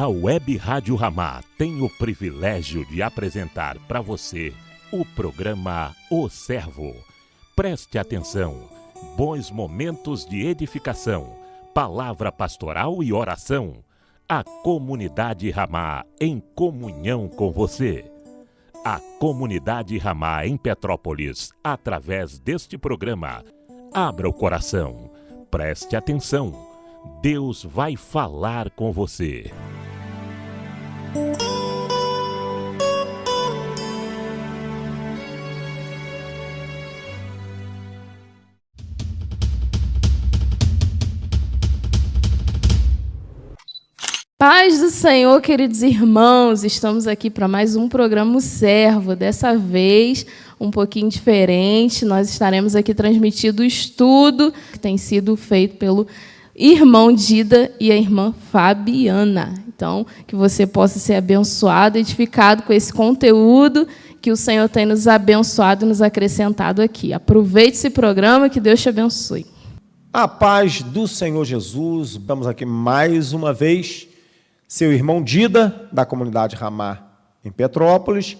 A Web Rádio Ramá tem o privilégio de apresentar para você o programa O Servo. Preste atenção, bons momentos de edificação, palavra pastoral e oração. A comunidade Ramá em comunhão com você. A comunidade Ramá em Petrópolis, através deste programa. Abra o coração, preste atenção. Deus vai falar com você. Paz do Senhor, queridos irmãos, estamos aqui para mais um programa O Servo. Dessa vez, um pouquinho diferente, nós estaremos aqui transmitindo o estudo que tem sido feito pelo irmão Dida e a irmã Fabiana. Então, que você possa ser abençoado, edificado com esse conteúdo que o Senhor tem nos abençoado e nos acrescentado aqui. Aproveite esse programa, que Deus te abençoe. A paz do Senhor Jesus, estamos aqui mais uma vez. Seu irmão Dida, da comunidade Ramá, em Petrópolis,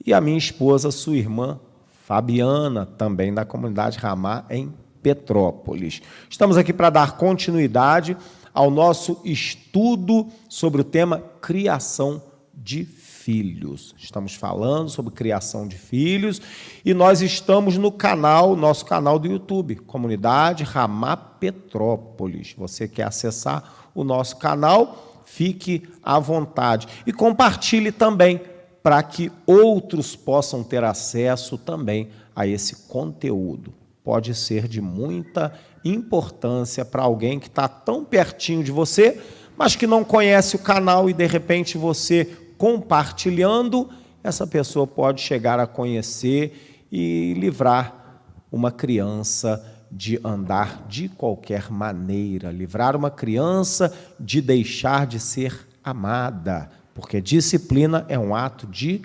e a minha esposa, sua irmã Fabiana, também da comunidade Ramá, em Petrópolis. Estamos aqui para dar continuidade ao nosso estudo sobre o tema criação de filhos. Estamos falando sobre criação de filhos e nós estamos no canal, nosso canal do YouTube, Comunidade Ramá Petrópolis. Você quer acessar o nosso canal? Fique à vontade e compartilhe também para que outros possam ter acesso também a esse conteúdo. Pode ser de muita importância para alguém que está tão pertinho de você, mas que não conhece o canal e, de repente, você compartilhando, essa pessoa pode chegar a conhecer e livrar uma criança de andar de qualquer maneira, livrar uma criança de deixar de ser amada, porque disciplina é um ato de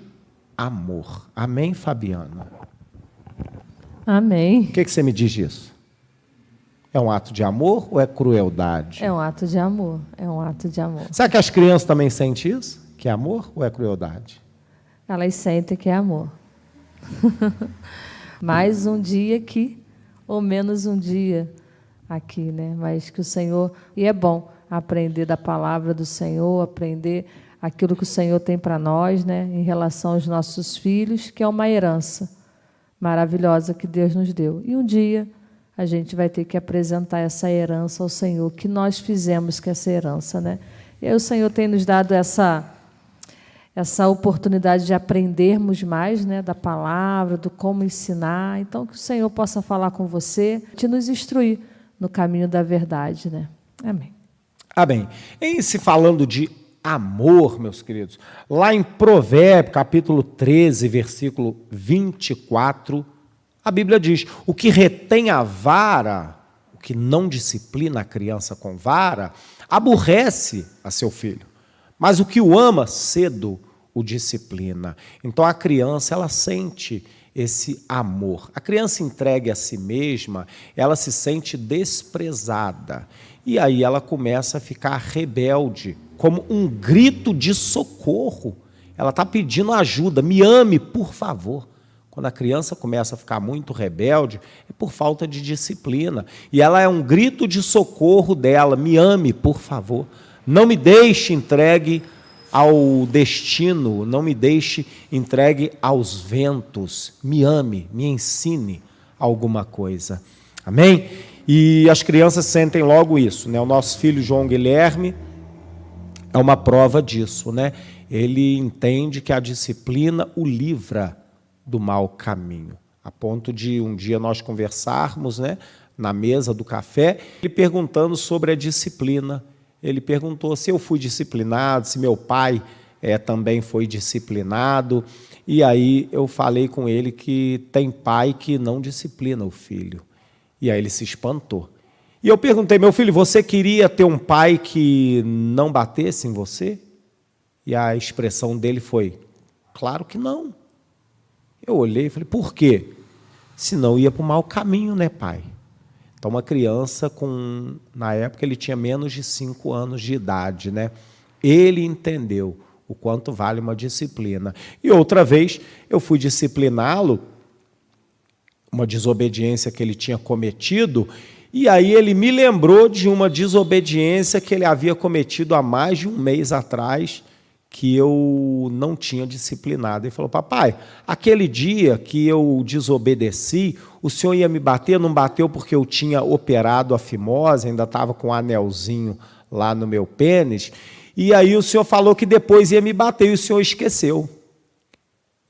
amor. Amém, Fabiana? Amém. O que você me diz disso? É um ato de amor ou é crueldade? É um ato de amor, é um ato de amor. Será que as crianças também sentem isso? Que é amor ou é crueldade? Elas sentem que é amor. Mais um dia aqui, ou menos um dia aqui, né? Mas que o Senhor... E é bom aprender da palavra do Senhor, aprender aquilo que o Senhor tem para nós, né? Em relação aos nossos filhos, que é uma herança maravilhosa que Deus nos deu. E um dia a gente vai ter que apresentar essa herança ao Senhor, que nós fizemos com essa herança, né? E aí o Senhor tem nos dado essa oportunidade de aprendermos mais, né, da palavra, do como ensinar. Então, que o Senhor possa falar com você, te nos instruir no caminho da verdade, né? Amém. Amém. Em se falando de amor, meus queridos, lá em Provérbios, capítulo 13, versículo 24, a Bíblia diz: o que retém a vara, o que não disciplina a criança com vara, aborrece a seu filho. Mas o que o ama, cedo o disciplina. Então, a criança, ela sente esse amor. A criança entregue a si mesma, ela se sente desprezada. E aí ela começa a ficar rebelde, como um grito de socorro. Ela está pedindo ajuda, me ame, por favor. Quando a criança começa a ficar muito rebelde, é por falta de disciplina. E ela é um grito de socorro dela, me ame, por favor. Não me deixe entregue ao destino, não me deixe entregue aos ventos. Me ame, me ensine alguma coisa. Amém? E as crianças sentem logo isso, né? O nosso filho João Guilherme é uma prova disso, né? Ele entende que a disciplina o livra do mau caminho. A ponto de um dia nós conversarmos, né, na mesa do café, ele perguntando sobre a disciplina. Ele perguntou se eu fui disciplinado, se meu pai também foi disciplinado. E aí eu falei com ele que tem pai que não disciplina o filho. E aí ele se espantou. E eu perguntei, meu filho, você queria ter um pai que não batesse em você? E a expressão dele foi, claro que não. Eu olhei e falei, por quê? Senão ia para o mau caminho, né, pai? Então, uma criança na época ele tinha menos de 5 anos de idade, né? Ele entendeu o quanto vale uma disciplina. E outra vez, eu fui discipliná-lo, uma desobediência que ele tinha cometido, e aí ele me lembrou de uma desobediência que ele havia cometido há mais de um mês atrás, que eu não tinha disciplinado. Ele falou: papai, aquele dia que eu desobedeci, o senhor ia me bater? Não bateu porque eu tinha operado a fimose, ainda estava com um anelzinho lá no meu pênis, e aí o senhor falou que depois ia me bater, e o senhor esqueceu.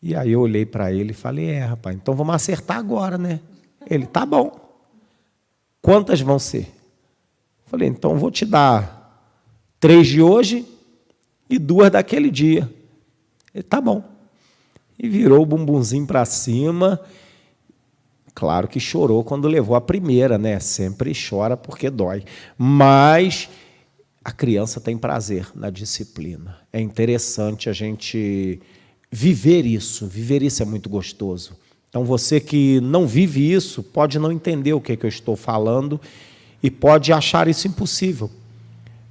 E aí eu olhei para ele e falei: rapaz, então vamos acertar agora, né? Ele: tá bom. Quantas vão ser? Falei: então vou te dar 3 de hoje e 2 daquele dia. Ele: tá bom. E virou o bumbumzinho para cima. Claro que chorou quando levou a primeira, né? Sempre chora porque dói. Mas a criança tem prazer na disciplina. É interessante a gente viver isso. Viver isso é muito gostoso. Então, você que não vive isso, pode não entender o que eu estou falando e pode achar isso impossível.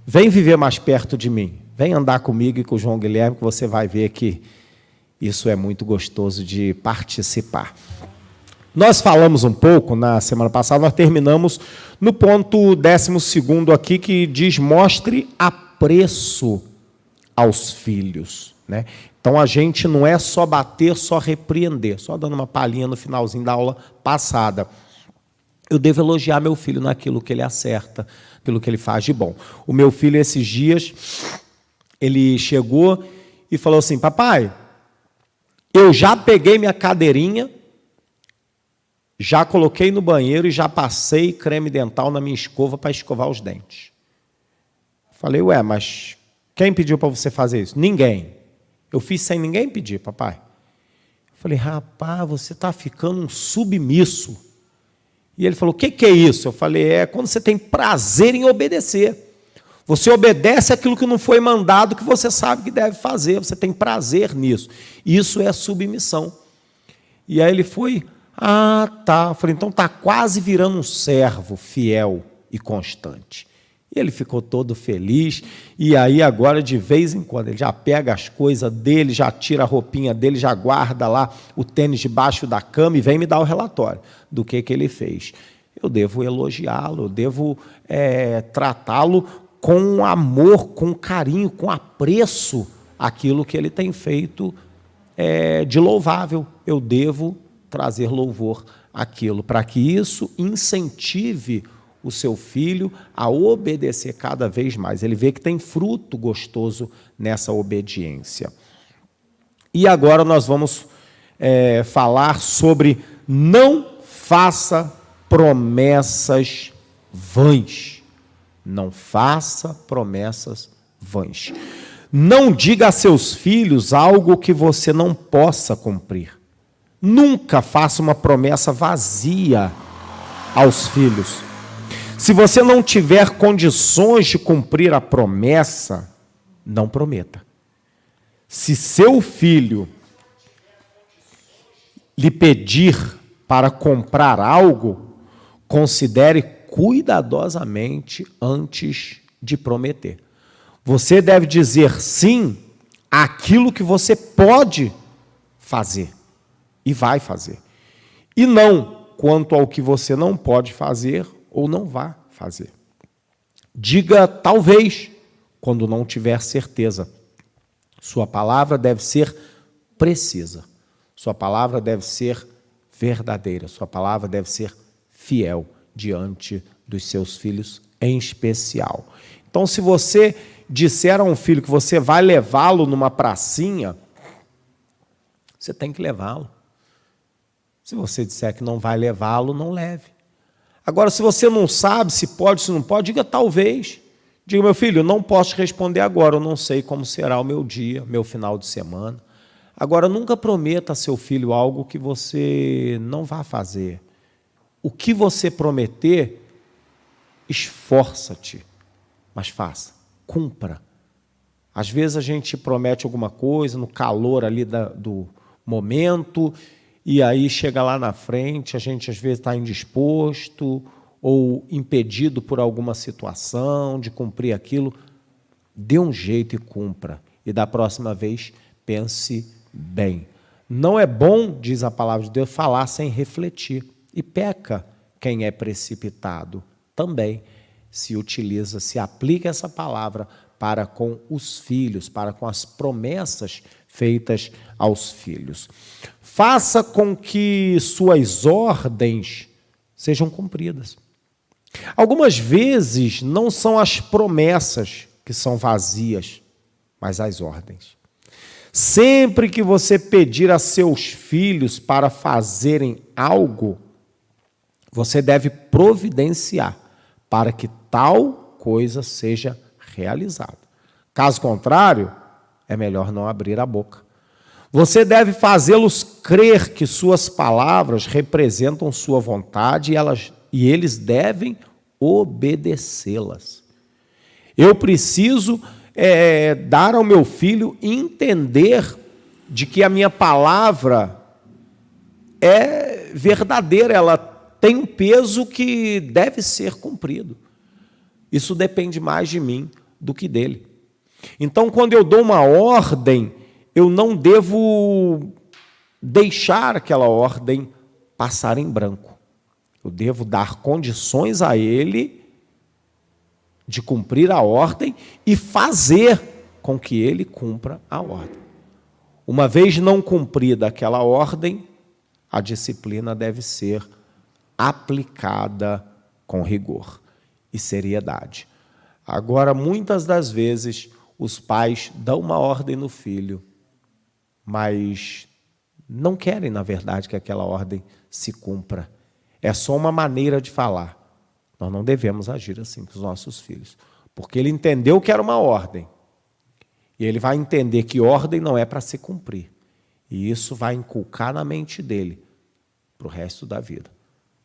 Vem viver mais perto de mim. Vem andar comigo e com o João Guilherme, que você vai ver que isso é muito gostoso de participar. Nós falamos um pouco, na semana passada, nós terminamos no ponto 12º aqui, que diz: mostre apreço aos filhos, né? Então, a gente não é só bater, só repreender, só dando uma palhinha no finalzinho da aula passada. Eu devo elogiar meu filho naquilo que ele acerta, pelo que ele faz de bom. O meu filho, esses dias, ele chegou e falou assim: papai, eu já peguei minha cadeirinha, já coloquei no banheiro e já passei creme dental na minha escova para escovar os dentes. Falei: ué, mas quem pediu para você fazer isso? Ninguém. Eu fiz sem ninguém pedir, papai. Falei: rapaz, você está ficando um submisso. E ele falou: o que é isso? Eu falei: é quando você tem prazer em obedecer. Você obedece aquilo que não foi mandado, que você sabe que deve fazer. Você tem prazer nisso. Isso é submissão. E aí ele foi: ah, tá. Eu falei: então está quase virando um servo fiel e constante. E ele ficou todo feliz, e aí agora, de vez em quando, ele já pega as coisas dele, já tira a roupinha dele, já guarda lá o tênis debaixo da cama e vem me dar o relatório do que ele fez. Eu devo elogiá-lo, eu devo tratá-lo com amor, com carinho, com apreço, aquilo que ele tem feito de louvável. Eu devo trazer louvor àquilo, para que isso incentive o seu filho a obedecer cada vez mais. Ele vê que tem fruto gostoso nessa obediência. E agora nós vamos falar sobre não faça promessas vãs. Não faça promessas vãs. Não diga a seus filhos algo que você não possa cumprir. Nunca faça uma promessa vazia aos filhos. Se você não tiver condições de cumprir a promessa, não prometa. Se seu filho lhe pedir para comprar algo, considere cuidadosamente antes de prometer. Você deve dizer sim àquilo que você pode fazer e vai fazer. E não quanto ao que você não pode fazer ou não vá fazer. Diga talvez, quando não tiver certeza. Sua palavra deve ser precisa. Sua palavra deve ser verdadeira. Sua palavra deve ser fiel diante dos seus filhos em especial. Então, se você disser a um filho que você vai levá-lo numa pracinha, você tem que levá-lo. Se você disser que não vai levá-lo, não leve. Agora, se você não sabe se pode, se não pode, diga talvez. Diga: meu filho, não posso te responder agora, eu não sei como será o meu dia, meu final de semana. Agora, nunca prometa a seu filho algo que você não vá fazer. O que você prometer, esforça-te, mas faça, cumpra. Às vezes a gente promete alguma coisa no calor ali do momento, e aí chega lá na frente, a gente às vezes está indisposto ou impedido por alguma situação de cumprir aquilo. dê um jeito e cumpra. E da próxima vez, pense bem. Não é bom, diz a palavra de Deus, falar sem refletir. E peca quem é precipitado. Também se aplica essa palavra para com os filhos, para com as promessas feitas aos filhos. Faça com que suas ordens sejam cumpridas. Algumas vezes não são as promessas que são vazias, mas as ordens. Sempre que você pedir a seus filhos para fazerem algo, você deve providenciar para que tal coisa seja realizada. Caso contrário, é melhor não abrir a boca. Você deve fazê-los crer que suas palavras representam sua vontade e eles devem obedecê-las. Eu preciso dar ao meu filho entender de que a minha palavra é verdadeira, ela tem um peso que deve ser cumprido. Isso depende mais de mim do que dele. Então, quando eu dou uma ordem, eu não devo deixar aquela ordem passar em branco. Eu devo dar condições a ele de cumprir a ordem e fazer com que ele cumpra a ordem. Uma vez não cumprida aquela ordem, a disciplina deve ser aplicada com rigor e seriedade. Agora, muitas das vezes, os pais dão uma ordem no filho, mas não querem, na verdade, que aquela ordem se cumpra. É só uma maneira de falar. Nós não devemos agir assim com os nossos filhos, porque ele entendeu que era uma ordem, e ele vai entender que ordem não é para se cumprir, e isso vai inculcar na mente dele para o resto da vida.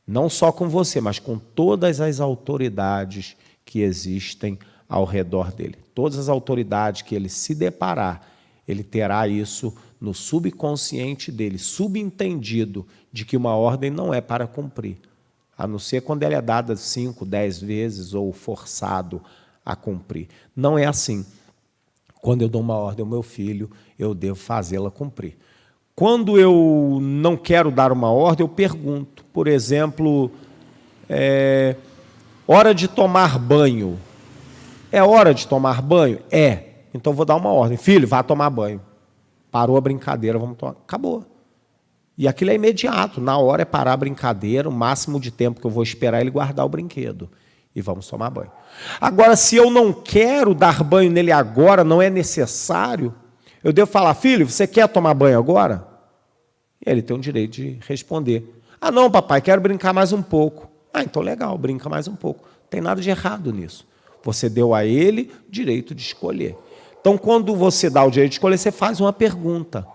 Não só com você, mas com todas as autoridades que existem ao redor dele. Todas as autoridades que ele se deparar, ele terá isso no subconsciente dele, subentendido de que uma ordem não é para cumprir, a não ser quando ela é dada 5, 10 vezes ou forçado a cumprir. Não é assim. Quando eu dou uma ordem ao meu filho, eu devo fazê-la cumprir. Quando eu não quero dar uma ordem, eu pergunto. Por exemplo, hora de tomar banho. É hora de tomar banho? É. Então vou dar uma ordem. Filho, vá tomar banho. Parou a brincadeira, vamos tomar. Acabou. E aquilo é imediato. Na hora é parar a brincadeira, o máximo de tempo que eu vou esperar é ele guardar o brinquedo. E vamos tomar banho. Agora, se eu não quero dar banho nele agora, não é necessário, eu devo falar, filho, você quer tomar banho agora? E ele tem o direito de responder. Ah, não, papai, quero brincar mais um pouco. Ah, então legal, brinca mais um pouco. Não tem nada de errado nisso. Você deu a ele o direito de escolher. Então, quando você dá o direito de escolher, você faz uma pergunta.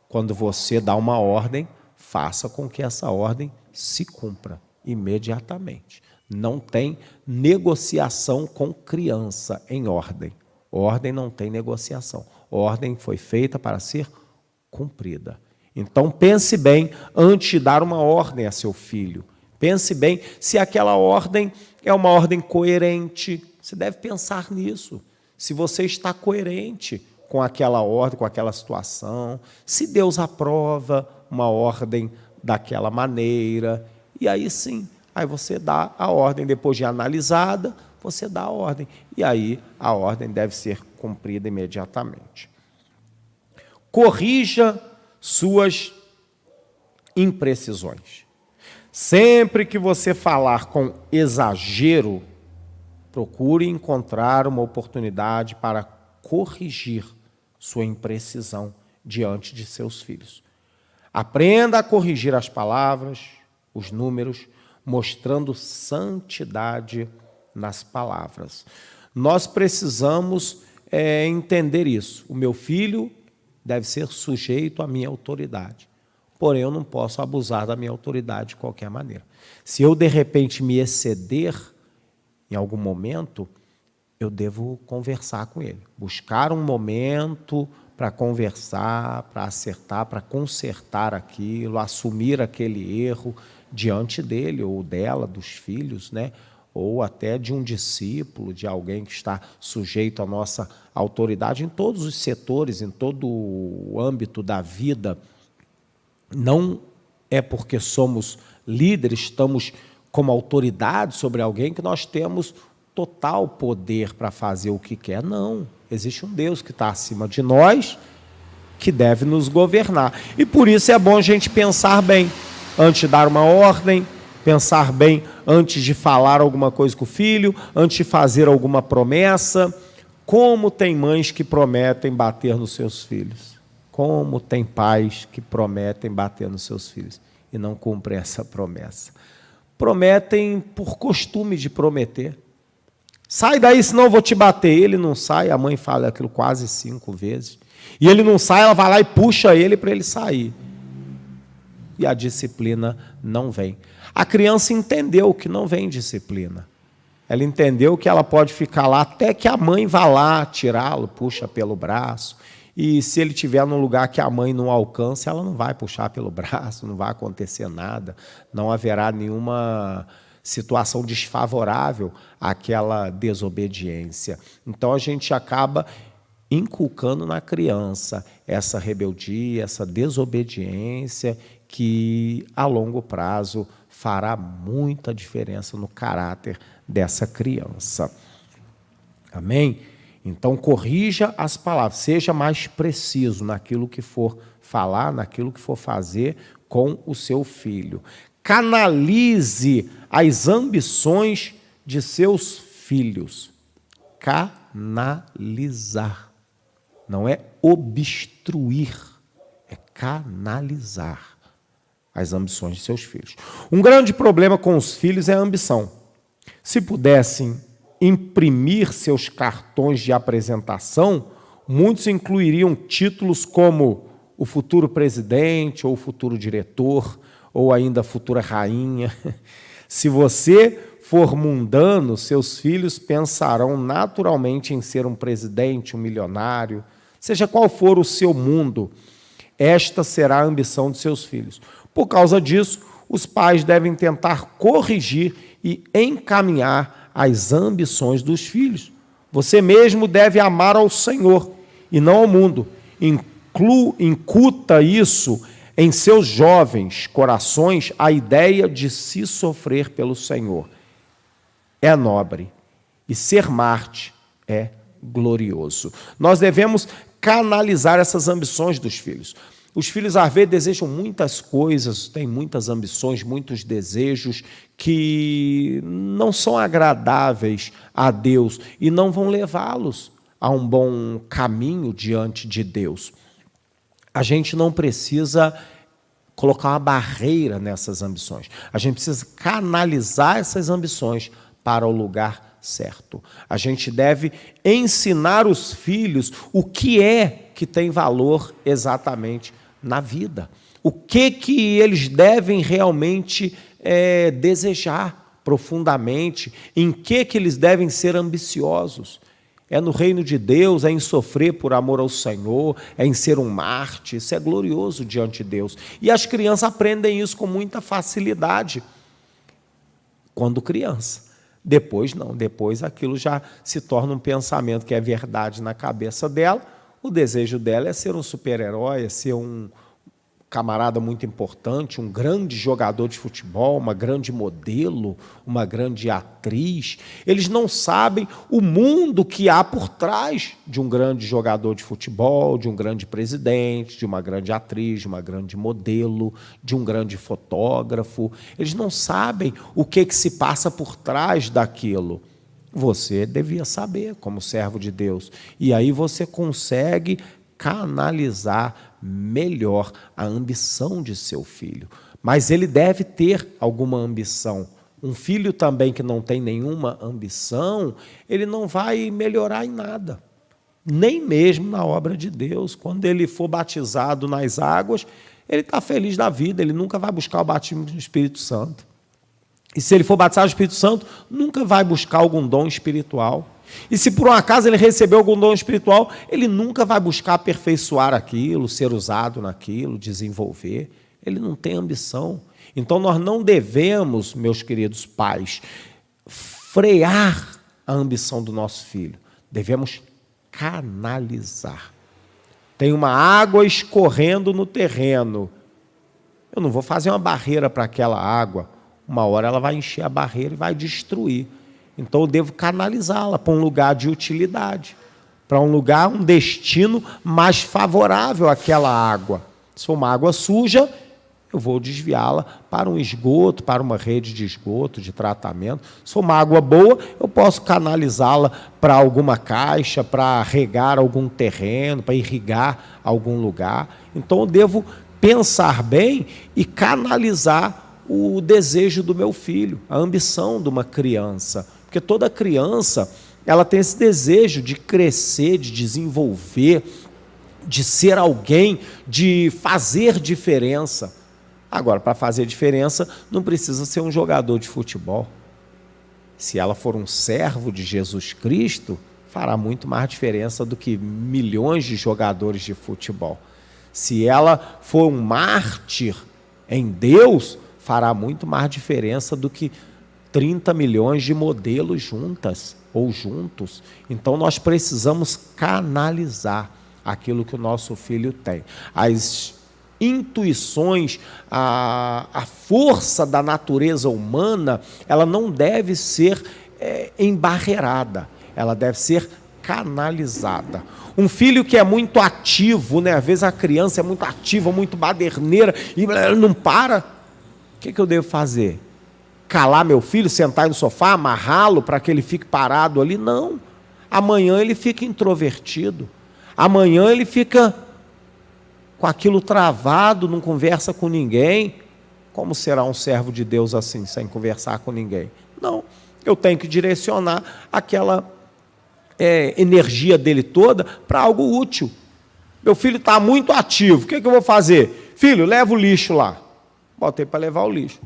Quando você dá uma ordem, faça com que essa ordem se cumpra imediatamente. Não tem negociação com criança em ordem. Ordem não tem negociação. Ordem foi feita para ser cumprida. Então, pense bem antes de dar uma ordem a seu filho. Pense bem se aquela ordem é uma ordem coerente. Você deve pensar nisso. Se você está coerente com aquela ordem, com aquela situação, se Deus aprova uma ordem daquela maneira, e aí sim, aí você dá a ordem, depois de analisada, você dá a ordem, e aí a ordem deve ser cumprida imediatamente. Corrija suas imprecisões. Sempre que você falar com exagero, procure encontrar uma oportunidade para corrigir sua imprecisão diante de seus filhos. Aprenda a corrigir as palavras, os números, mostrando santidade nas palavras. Nós precisamos entender isso. O meu filho deve ser sujeito à minha autoridade. Porém, eu não posso abusar da minha autoridade de qualquer maneira. Se eu, de repente, me exceder em algum momento, eu devo conversar com ele. Buscar um momento para conversar, para acertar, para consertar aquilo, assumir aquele erro diante dele ou dela, dos filhos, né? ou até de um discípulo, de alguém que está sujeito à nossa autoridade em todos os setores, em todo o âmbito da vida. Não é porque somos líderes, estamos como autoridade sobre alguém, que nós temos total poder para fazer o que quer. Não, existe um Deus que está acima de nós, que deve nos governar. E por isso é bom a gente pensar bem, antes de dar uma ordem, pensar bem antes de falar alguma coisa com o filho, antes de fazer alguma promessa. Como tem mães que prometem bater nos seus filhos? Como tem pais que prometem bater nos seus filhos e não cumprem essa promessa? Prometem por costume de prometer. Sai daí, senão eu vou te bater. Ele não sai, a mãe fala aquilo quase 5 vezes. E ele não sai, ela vai lá e puxa ele para ele sair. E a disciplina não vem. A criança entendeu que não vem disciplina. Ela entendeu que ela pode ficar lá até que a mãe vá lá tirá-lo, puxa pelo braço. E se ele estiver num lugar que a mãe não alcança, ela não vai puxar pelo braço, não vai acontecer nada, não haverá nenhuma situação desfavorável àquela desobediência. Então a gente acaba inculcando na criança essa rebeldia, essa desobediência, que a longo prazo fará muita diferença no caráter dessa criança. Amém? Então, corrija as palavras, seja mais preciso naquilo que for falar, naquilo que for fazer com o seu filho. Canalize as ambições de seus filhos. Canalizar. Não é obstruir, é canalizar as ambições de seus filhos. Um grande problema com os filhos é a ambição. Se pudessem imprimir seus cartões de apresentação, muitos incluiriam títulos como o futuro presidente, ou o futuro diretor, ou ainda a futura rainha. Se você for mundano, seus filhos pensarão naturalmente em ser um presidente, um milionário. Seja qual for o seu mundo, esta será a ambição de seus filhos. Por causa disso, os pais devem tentar corrigir e encaminhar as ambições dos filhos. Você mesmo deve amar ao Senhor e não ao mundo. Incuta isso em seus jovens corações, a ideia de se sofrer pelo Senhor. É nobre, e ser Marte é glorioso. Nós devemos canalizar essas ambições dos filhos. Os filhos, às vezes, desejam muitas coisas, têm muitas ambições, muitos desejos que não são agradáveis a Deus e não vão levá-los a um bom caminho diante de Deus. A gente não precisa colocar uma barreira nessas ambições. A gente precisa canalizar essas ambições para o lugar certo. A gente deve ensinar os filhos o que é que tem valor exatamente na vida. O que eles devem realmente desejar profundamente, em que eles devem ser ambiciosos. É no reino de Deus, é em sofrer por amor ao Senhor, é em ser um Marte. Isso é glorioso diante de Deus. E as crianças aprendem isso com muita facilidade quando criança. Depois não, depois aquilo já se torna um pensamento que é verdade na cabeça dela. O desejo dela é ser um super-herói, é ser um camarada muito importante, um grande jogador de futebol, uma grande modelo, uma grande atriz. Eles não sabem o mundo que há por trás de um grande jogador de futebol, de um grande presidente, de uma grande atriz, de uma grande modelo, de um grande fotógrafo. Eles não sabem o que se passa por trás daquilo. Você devia saber, como servo de Deus. E aí você consegue canalizar melhor a ambição de seu filho. Mas ele deve ter alguma ambição. Um filho também que não tem nenhuma ambição, ele não vai melhorar em nada. Nem mesmo na obra de Deus. Quando ele for batizado nas águas, ele está feliz da vida, ele nunca vai buscar o batismo do Espírito Santo. E se ele for batizado do Espírito Santo, nunca vai buscar algum dom espiritual. E se por um acaso ele recebeu algum dom espiritual, ele nunca vai buscar aperfeiçoar aquilo, ser usado naquilo, desenvolver. Ele não tem ambição. Então nós não devemos, meus queridos pais, frear a ambição do nosso filho, devemos canalizar. Tem uma água escorrendo no terreno. Eu não vou fazer uma barreira para aquela água. Uma hora ela vai encher a barreira e vai destruir. Então eu devo canalizá-la para um lugar de utilidade, para um lugar, um destino mais favorável àquela água. Se for uma água suja, eu vou desviá-la para um esgoto, para uma rede de esgoto, de tratamento. Se for uma água boa, eu posso canalizá-la para alguma caixa, para regar algum terreno, para irrigar algum lugar. Então eu devo pensar bem e canalizar o desejo do meu filho, a ambição de uma criança. Porque toda criança, ela tem esse desejo de crescer, de desenvolver, de ser alguém, de fazer diferença. Agora, para fazer diferença, não precisa ser um jogador de futebol. Se ela for um servo de Jesus Cristo, fará muito mais diferença do que milhões de jogadores de futebol. Se ela for um mártir em Deus, fará muito mais diferença do que 30 milhões de modelos juntas ou juntos. Então, nós precisamos canalizar aquilo que o nosso filho tem. As intuições, a força da natureza humana, ela não deve ser embarreirada, ela deve ser canalizada. Um filho que é muito ativo, né? Às vezes a criança é muito ativa, muito baderneira, e não para. O que eu devo fazer? Calar meu filho, sentar no sofá, amarrá-lo para que ele fique parado ali? Não. Amanhã ele fica introvertido. Amanhã ele fica com aquilo travado, não conversa com ninguém. Como será um servo de Deus assim, sem conversar com ninguém? Não. Eu tenho que direcionar aquela energia dele toda para algo útil. Meu filho está muito ativo. O que eu vou fazer? Filho, leva o lixo lá. Botei para levar o lixo.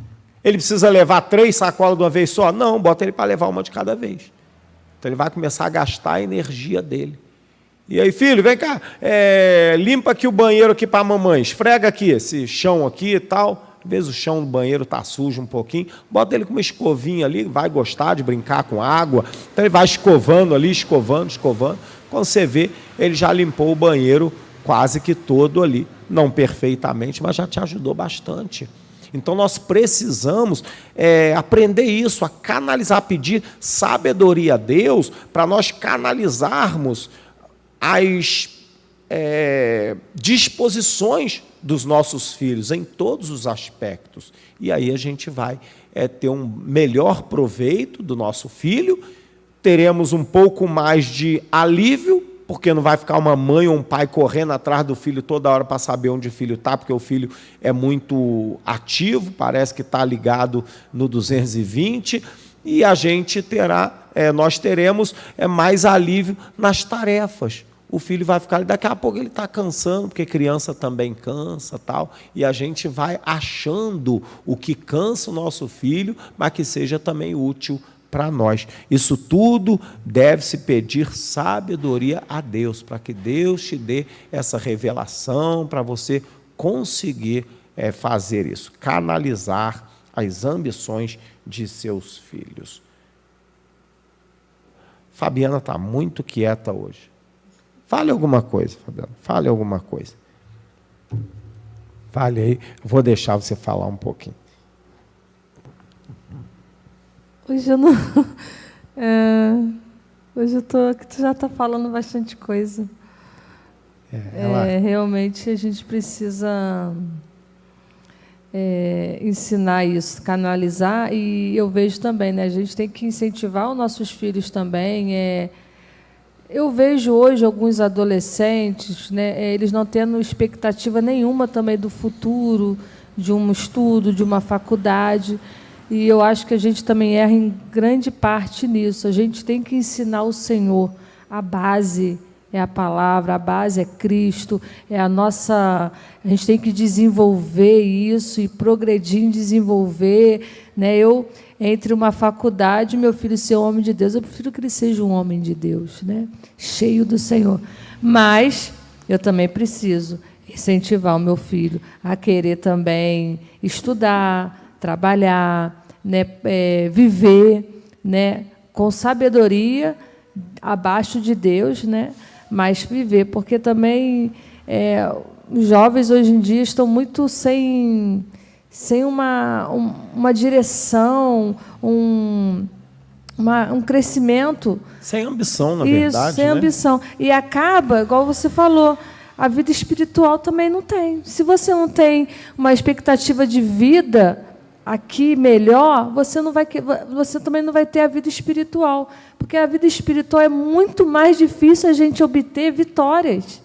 Ele precisa levar 3 sacolas de uma vez só? Não, bota ele para levar uma de cada vez. Então ele vai começar a gastar a energia dele. E aí, filho, vem cá, limpa aqui o banheiro aqui para a mamãe, esfrega aqui esse chão aqui e tal. Às vezes o chão do banheiro está sujo um pouquinho, bota ele com uma escovinha ali, vai gostar de brincar com água. Então ele vai escovando ali, escovando. Quando você vê, ele já limpou o banheiro quase que todo ali. Não perfeitamente, mas já te ajudou bastante. Então nós precisamos aprender isso, a canalizar, pedir sabedoria a Deus para nós canalizarmos as disposições dos nossos filhos em todos os aspectos. E aí a gente vai ter um melhor proveito do nosso filho, teremos um pouco mais de alívio, porque não vai ficar uma mãe ou um pai correndo atrás do filho toda hora para saber onde o filho está, porque o filho é muito ativo, parece que está ligado no 220, e a gente nós teremos mais alívio nas tarefas. O filho vai ficar, daqui a pouco ele está cansando, porque criança também cansa, tal, e a gente vai achando o que cansa o nosso filho, mas que seja também útil para nós. Isso tudo deve-se pedir sabedoria a Deus, para que Deus te dê essa revelação, para você conseguir fazer isso, canalizar as ambições de seus filhos. Fabiana está muito quieta hoje. Fale alguma coisa, Fabiana. Fale alguma coisa. Fale aí. Vou deixar você falar um pouquinho. Hoje eu não... hoje eu tô... Tu já está falando bastante coisa. Realmente a gente precisa ensinar isso, canalizar, e eu vejo também, né? A gente tem que incentivar os nossos filhos também. Eu vejo hoje alguns adolescentes, né, eles não tendo expectativa nenhuma também do futuro, de um estudo, de uma faculdade, e eu acho que a gente também erra em grande parte nisso. A gente tem que ensinar o Senhor. A base é a palavra, a base é Cristo, a gente tem que desenvolver isso e progredir em desenvolver, né? Entre uma faculdade e meu filho ser um homem de Deus, eu prefiro que ele seja um homem de Deus, né? Cheio do Senhor. Mas eu também preciso incentivar o meu filho a querer também estudar, trabalhar, né? Viver, né? com sabedoria, abaixo de Deus, né? Mas viver, porque também os jovens hoje em dia estão muito sem uma direção, um crescimento. Sem ambição, na verdade. Isso, sem ambição. E acaba, igual você falou, a vida espiritual também não tem. Se você não tem uma expectativa de vida aqui melhor, você também não vai ter a vida espiritual. Porque a vida espiritual é muito mais difícil a gente obter vitórias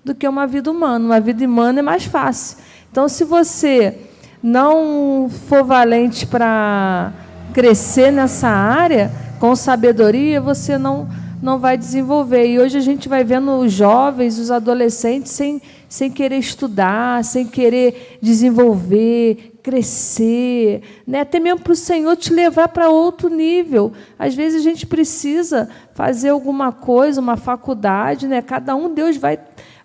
do que uma vida humana. Uma vida humana é mais fácil. Então, se você não for valente para crescer nessa área, com sabedoria, você não vai desenvolver. E hoje a gente vai vendo os jovens, os adolescentes, sem querer estudar, sem querer desenvolver, crescer, né? Até mesmo para o Senhor te levar para outro nível. Às vezes a gente precisa fazer alguma coisa, uma faculdade, né? Cada um, Deus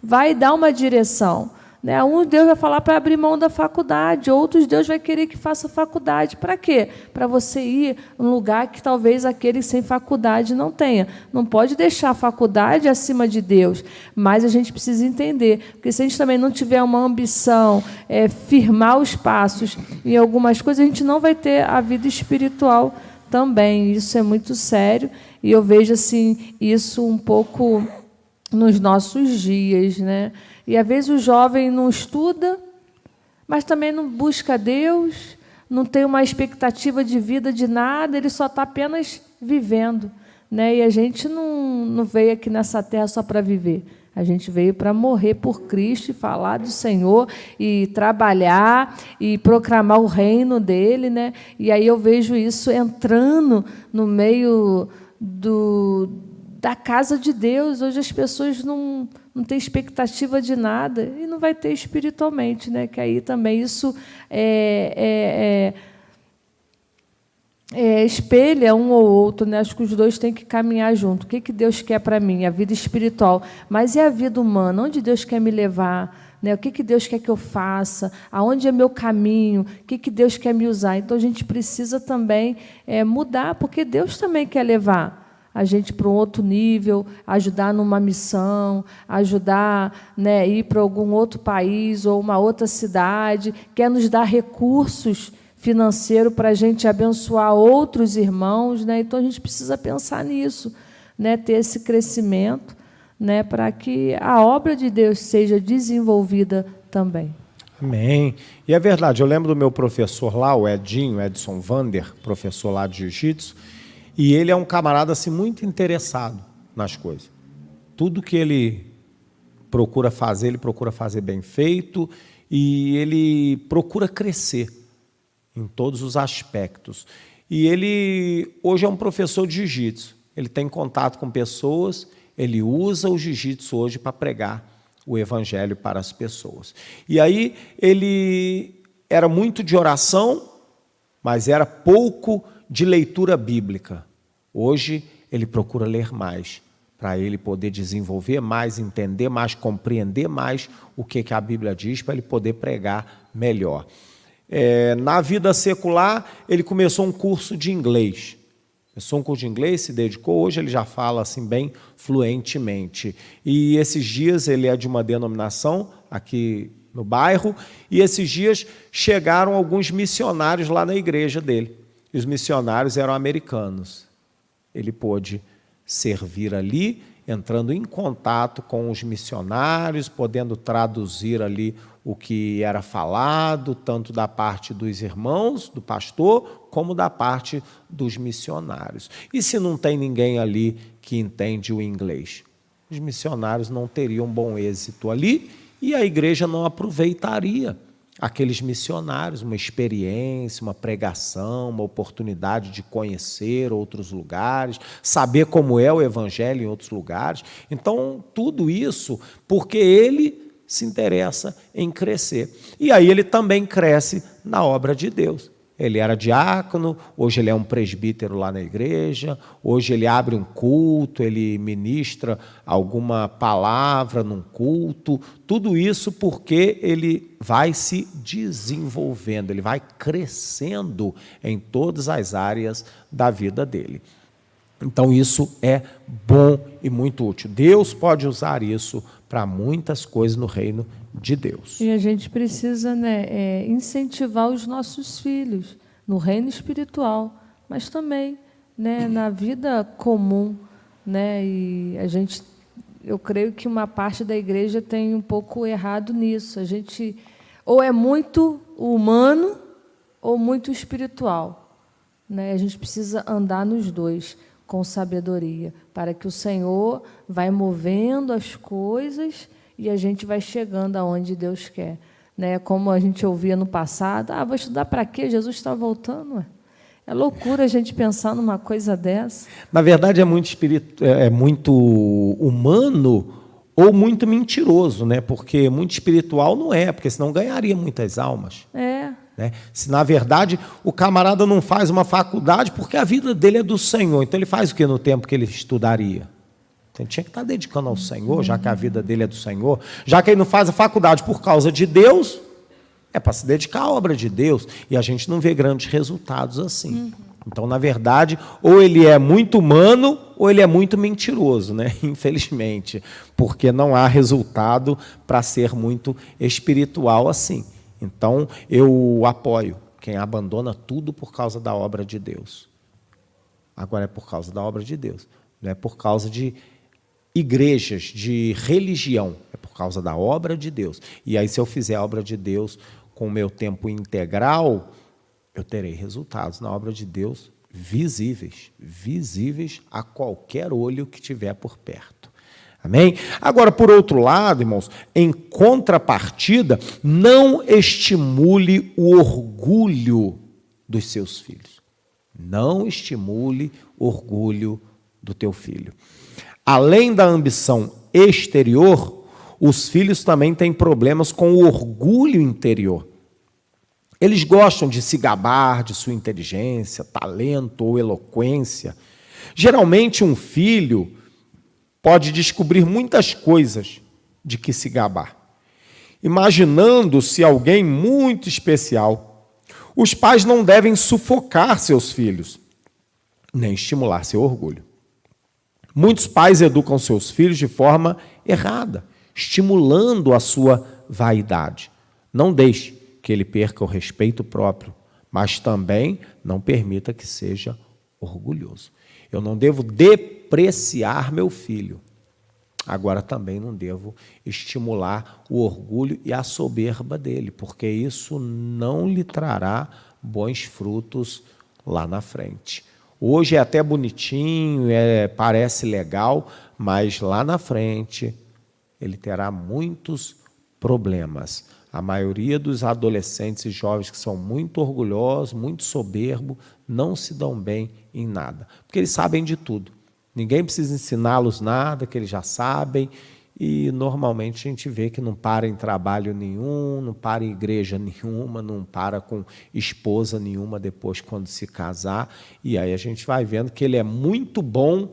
vai dar uma direção. Né? Um Deus vai falar para abrir mão da faculdade, outros Deus vai querer que faça faculdade. Para quê? Para você ir num lugar que talvez aquele sem faculdade não tenha. Não pode deixar a faculdade acima de Deus, mas a gente precisa entender, porque se a gente também não tiver uma ambição, firmar os passos em algumas coisas, a gente não vai ter a vida espiritual também. Isso é muito sério, e eu vejo assim, isso um pouco nos nossos dias, né? E, às vezes, o jovem não estuda, mas também não busca Deus, não tem uma expectativa de vida de nada, ele só está apenas vivendo. Né? E a gente não veio aqui nessa terra só para viver. A gente veio para morrer por Cristo e falar do Senhor e trabalhar e proclamar o reino dele. Né? E aí eu vejo isso entrando no meio da casa de Deus. Hoje as pessoas não têm expectativa de nada e não vai ter espiritualmente, né? Que aí também isso espelha um ou outro, né? Acho que os dois têm que caminhar junto. O que Deus quer para mim? A vida espiritual. Mas e a vida humana? Onde Deus quer me levar? Né? O que Deus quer que eu faça? Aonde é meu caminho? O que Deus quer me usar? Então, a gente precisa também mudar, porque Deus também quer levar a gente para um outro nível, ajudar numa missão, ajudar, né, ir para algum outro país ou uma outra cidade, quer nos dar recursos financeiros para a gente abençoar outros irmãos. Né? Então, a gente precisa pensar nisso, né, ter esse crescimento, né, para que a obra de Deus seja desenvolvida também. Amém. E é verdade, eu lembro do meu professor lá, o Edson Vander, professor lá de jiu-jitsu, e ele é um camarada assim, muito interessado nas coisas. Tudo que ele procura fazer bem feito, e ele procura crescer em todos os aspectos. E ele hoje é um professor de jiu-jitsu. Ele tem contato com pessoas, ele usa o jiu-jitsu hoje para pregar o evangelho para as pessoas. E aí ele era muito de oração, mas era pouco de leitura bíblica. Hoje ele procura ler mais, para ele poder desenvolver mais, entender mais, compreender mais o que a Bíblia diz, para ele poder pregar melhor. Na vida secular, ele começou um curso de inglês. Se dedicou, hoje ele já fala assim bem fluentemente. E esses dias ele é de uma denominação aqui no bairro, e esses dias chegaram alguns missionários lá na igreja dele. E os missionários eram americanos. Ele pôde servir ali, entrando em contato com os missionários, podendo traduzir ali o que era falado, tanto da parte dos irmãos, do pastor, como da parte dos missionários. E se não tem ninguém ali que entende o inglês? Os missionários não teriam bom êxito ali e a igreja não aproveitaria aqueles missionários, uma experiência, uma pregação, uma oportunidade de conhecer outros lugares, saber como é o evangelho em outros lugares. Então, tudo isso porque ele se interessa em crescer. E aí ele também cresce na obra de Deus. Ele era diácono, hoje ele é um presbítero lá na igreja, hoje ele abre um culto, ele ministra alguma palavra num culto, tudo isso porque ele vai se desenvolvendo, ele vai crescendo em todas as áreas da vida dele. Então, isso é bom e muito útil. Deus pode usar isso para muitas coisas no reino de Deus. E a gente precisa, né, incentivar os nossos filhos no reino espiritual, mas também, né, na vida comum, né? E eu creio que uma parte da igreja tem um pouco errado nisso. A gente ou é muito humano ou muito espiritual, né? A gente precisa andar nos dois com sabedoria, para que o Senhor vai movendo as coisas e a gente vai chegando aonde Deus quer, né? Como a gente ouvia no passado, vou estudar para quê? Jesus está voltando. Ué. É loucura a gente pensar numa coisa dessa. Na verdade, é muito humano ou muito mentiroso, né? Porque muito espiritual não é, porque senão ganharia muitas almas. Né? Se, na verdade, o camarada não faz uma faculdade porque a vida dele é do Senhor. Então, ele faz o que no tempo que ele estudaria? Ele tinha que estar dedicando ao Senhor, já que a vida dele é do Senhor. Já que ele não faz a faculdade por causa de Deus, é para se dedicar à obra de Deus. E a gente não vê grandes resultados assim. Então, na verdade, ou ele é muito humano ou ele é muito mentiroso, né? Infelizmente, porque não há resultado para ser muito espiritual assim. Então, eu apoio quem abandona tudo por causa da obra de Deus. Agora é por causa da obra de Deus, não é por causa de igrejas, de religião, é por causa da obra de Deus. E aí, se eu fizer a obra de Deus com o meu tempo integral, eu terei resultados na obra de Deus visíveis a qualquer olho que tiver por perto. Amém? Agora, por outro lado, irmãos, em contrapartida, não estimule o orgulho dos seus filhos. Não estimule o orgulho do teu filho. Além da ambição exterior, os filhos também têm problemas com o orgulho interior. Eles gostam de se gabar de sua inteligência, talento ou eloquência. Geralmente, um filho pode descobrir muitas coisas de que se gabar. Imaginando-se alguém muito especial, os pais não devem sufocar seus filhos, nem estimular seu orgulho. Muitos pais educam seus filhos de forma errada, estimulando a sua vaidade. Não deixe que ele perca o respeito próprio, mas também não permita que seja orgulhoso. Eu não devo depreciar meu filho. Agora também não devo estimular o orgulho e a soberba dele, porque isso não lhe trará bons frutos lá na frente. Hoje é até bonitinho, parece legal, mas lá na frente ele terá muitos problemas. A maioria dos adolescentes e jovens que são muito orgulhosos, muito soberbos, não se dão bem em nada, porque eles sabem de tudo. Ninguém precisa ensiná-los nada, que eles já sabem, e normalmente a gente vê que não para em trabalho nenhum, não para em igreja nenhuma, não para com esposa nenhuma depois quando se casar, e aí a gente vai vendo que ele é muito bom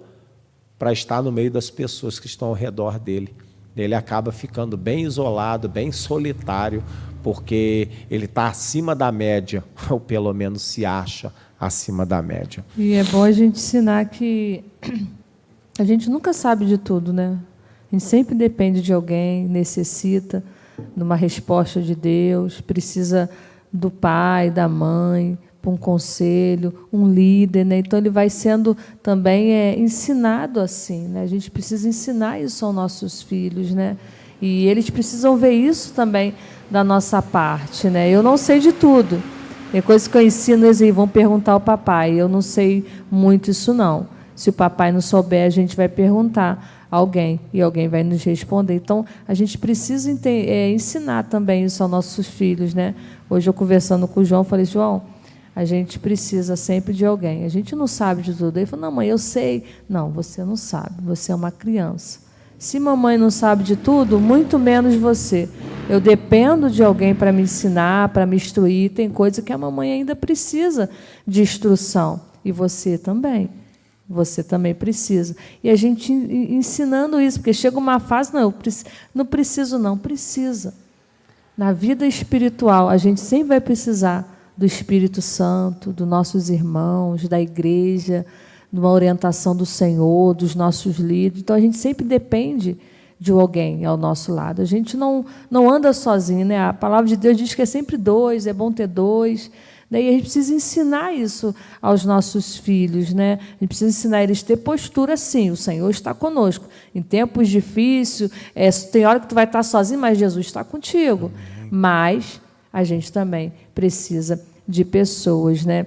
para estar no meio das pessoas que estão ao redor dele. Ele acaba ficando bem isolado, bem solitário, porque ele está acima da média, ou pelo menos se acha acima da média. E é bom a gente ensinar que a gente nunca sabe de tudo, né? A gente sempre depende de alguém, necessita de uma resposta de Deus, precisa do pai, da mãe, para um conselho, um líder, né? Então ele vai sendo também ensinado assim, né? A gente precisa ensinar isso aos nossos filhos, né? E eles precisam ver isso também da nossa parte, né? Eu não sei de tudo. Tem coisas que eu ensino, eles vão perguntar ao papai. Eu não sei muito isso não. Se o papai não souber, a gente vai perguntar a alguém e alguém vai nos responder. Então a gente precisa ensinar também isso aos nossos filhos, né? Hoje eu conversando com o João, falei: João, a gente precisa sempre de alguém. A gente não sabe de tudo. Ele falou: não, mãe, eu sei. Não, você não sabe. Você é uma criança. Se mamãe não sabe de tudo, muito menos você. Eu dependo de alguém para me ensinar, para me instruir. Tem coisa que a mamãe ainda precisa de instrução. E você também. Você também precisa. E a gente ensinando isso, porque chega uma fase, não, não preciso não, precisa. Na vida espiritual, a gente sempre vai precisar do Espírito Santo, dos nossos irmãos, da igreja, de uma orientação do Senhor, dos nossos líderes. Então, a gente sempre depende de alguém ao nosso lado. A gente não anda sozinho, né? A palavra de Deus diz que é sempre dois, é bom ter dois. E a gente precisa ensinar isso aos nossos filhos, né? A gente precisa ensinar eles a ter postura assim, o Senhor está conosco. Em tempos difíceis, tem hora que tu vai estar sozinho, mas Jesus está contigo. Mas a gente também precisa de pessoas, né?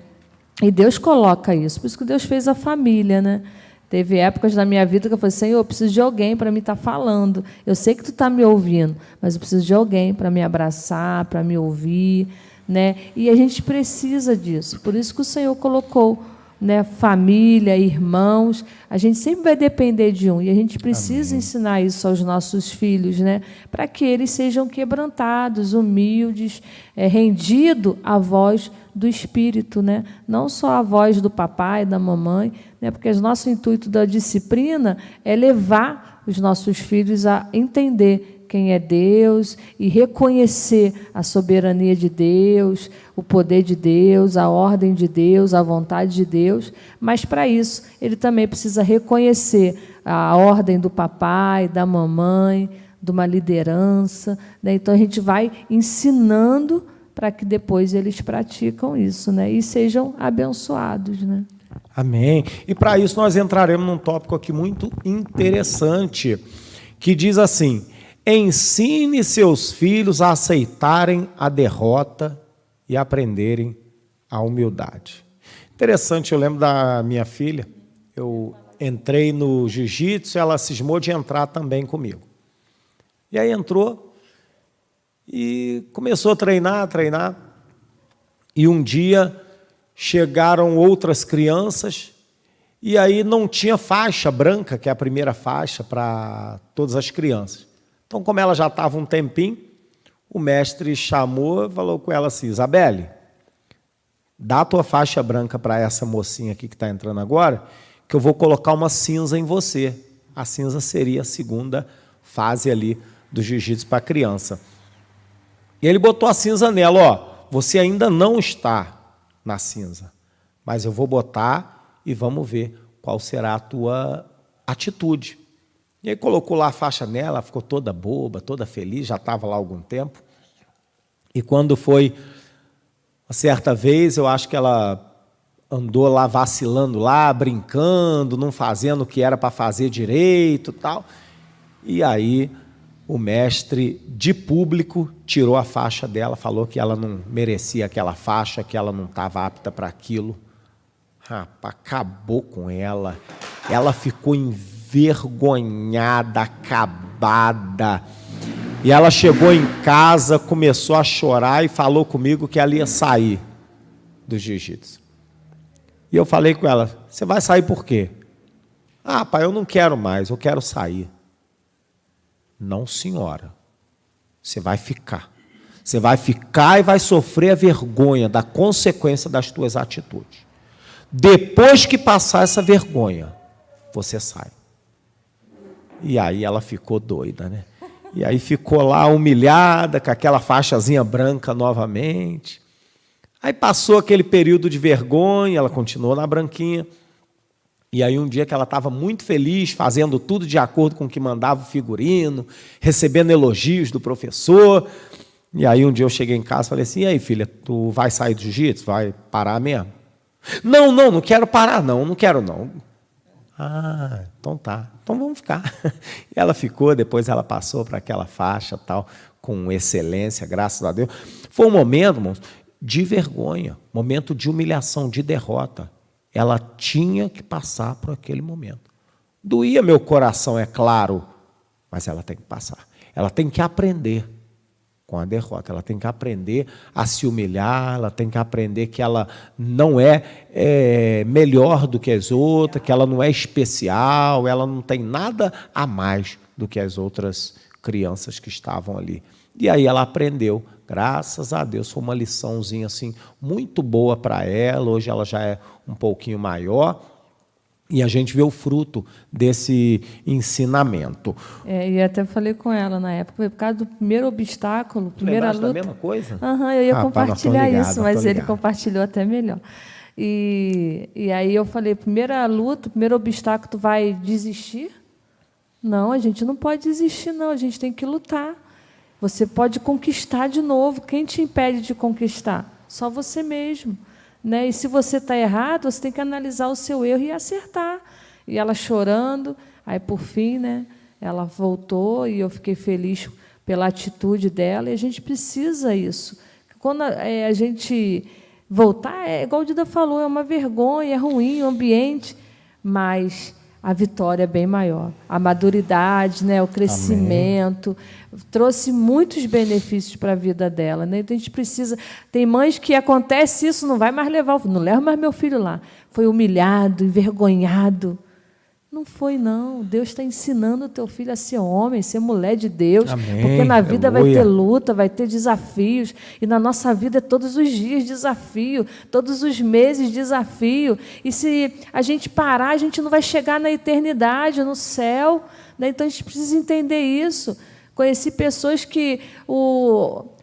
E Deus coloca isso. Por isso que Deus fez a família, né? Teve épocas da minha vida que eu falei, Senhor, eu preciso de alguém para me estar falando. Eu sei que tu está me ouvindo, mas eu preciso de alguém para me abraçar, para me ouvir, né? E a gente precisa disso. Por isso que o Senhor colocou, né, família, irmãos. A gente sempre vai depender de um. E a gente precisa ensinar isso aos nossos filhos, né, para que eles sejam quebrantados, humildes, rendidos à voz do Espírito, né? Não só a voz do papai, da mamãe, né? Porque o nosso intuito da disciplina é levar os nossos filhos a entender quem é Deus e reconhecer a soberania de Deus, o poder de Deus, a ordem de Deus, a vontade de Deus. Mas, para isso, ele também precisa reconhecer a ordem do papai, da mamãe, de uma liderança, né? Então, a gente vai ensinando para que depois eles praticam isso, né? E sejam abençoados, né? Amém. E para isso nós entraremos num tópico aqui muito interessante, que diz assim: ensine seus filhos a aceitarem a derrota e aprenderem a humildade. Interessante, eu lembro da minha filha, eu entrei no jiu-jitsu, ela cismou de entrar também comigo. E aí entrou e começou a treinar. E um dia chegaram outras crianças e aí não tinha faixa branca, que é a primeira faixa para todas as crianças. Então, como ela já estava um tempinho, o mestre chamou e falou com ela assim: Isabelle, dá a tua faixa branca para essa mocinha aqui que está entrando agora, que eu vou colocar uma cinza em você. A cinza seria a segunda fase ali do jiu-jitsu para a criança. E ele botou a cinza nela, ó, você ainda não está na cinza, mas eu vou botar e vamos ver qual será a tua atitude. E aí colocou lá a faixa nela, ficou toda boba, toda feliz, já estava lá há algum tempo. E quando foi uma certa vez, eu acho que ela andou lá vacilando lá, brincando, não fazendo o que era para fazer direito e tal. E aí o mestre, de público, tirou a faixa dela, falou que ela não merecia aquela faixa, que ela não estava apta para aquilo. Rapaz, acabou com ela. Ela ficou envergonhada, acabada. E ela chegou em casa, começou a chorar e falou comigo que ela ia sair do jiu-jitsu. E eu falei com ela: você vai sair por quê? Ah, pai, eu não quero mais, eu quero sair. Não, senhora. Você vai ficar. Você vai ficar e vai sofrer a vergonha da consequência das tuas atitudes. Depois que passar essa vergonha, você sai. E aí ela ficou doida, né? E aí ficou lá humilhada, com aquela faixazinha branca novamente. Aí passou aquele período de vergonha, ela continuou na branquinha. E aí um dia que ela estava muito feliz, fazendo tudo de acordo com o que mandava o figurino, recebendo elogios do professor. E aí um dia eu cheguei em casa e falei assim: e aí, filha, tu vai sair do jiu-jitsu? Vai parar mesmo? Não quero parar não quero não. Ah, então tá, então vamos ficar. E ela ficou, depois ela passou para aquela faixa tal, com excelência, graças a Deus. Foi um momento, irmãos, de vergonha, momento de humilhação, de derrota. Ela tinha que passar por aquele momento. Doía meu coração, é claro, mas ela tem que passar. Ela tem que aprender com a derrota. Ela tem que aprender a se humilhar, ela tem que aprender que ela não é melhor do que as outras, que ela não é especial, ela não tem nada a mais do que as outras crianças que estavam ali. E aí ela aprendeu, graças a Deus, foi uma liçãozinha assim, muito boa para ela. Hoje ela já é um pouquinho maior e a gente vê o fruto desse ensinamento. E até falei com ela na época, por causa do primeiro obstáculo, primeira luta. Da mesma coisa? Eu ia compartilhar isso, mas ele compartilhou até melhor. E aí eu falei, primeira luta, primeiro obstáculo, tu vai desistir? Não, a gente não pode desistir, não, a gente tem que lutar. Você pode conquistar de novo. Quem te impede de conquistar? Só você mesmo. Né? E se você está errado, você tem que analisar o seu erro e acertar. E ela chorando, aí por fim, né, ela voltou e eu fiquei feliz pela atitude dela, e a gente precisa isso. Quando a gente voltar, é igual o Dida falou, é uma vergonha, é ruim o ambiente, mas a vitória é bem maior. A maturidade, né, o crescimento, trouxe muitos benefícios para a vida dela. Né? Então, a gente precisa... Tem mães que acontece isso, não vai mais levar... Não leva mais meu filho lá. Foi humilhado, envergonhado. Não foi, não. Deus está ensinando o teu filho a ser homem, ser mulher de Deus. Amém. Porque na vida Aleluia. vai ter luta, vai ter desafios. E na nossa vida é todos os dias desafio, todos os meses desafio. E se a gente parar, a gente não vai chegar na eternidade, no céu. Né? Então, a gente precisa entender isso. Conheci pessoas que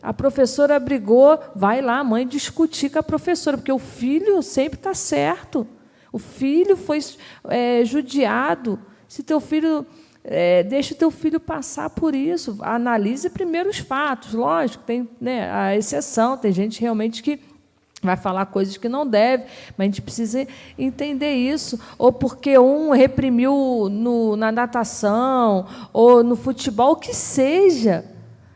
a professora brigou, vai lá, a mãe discutir com a professora, porque o filho sempre está certo. O filho foi judiado. Se teu filho deixa o teu filho passar por isso, analise primeiro os fatos. Lógico, tem, né, a exceção, tem gente realmente que vai falar coisas que não deve, mas a gente precisa entender isso. Ou porque um reprimiu na natação, ou no futebol, o que seja.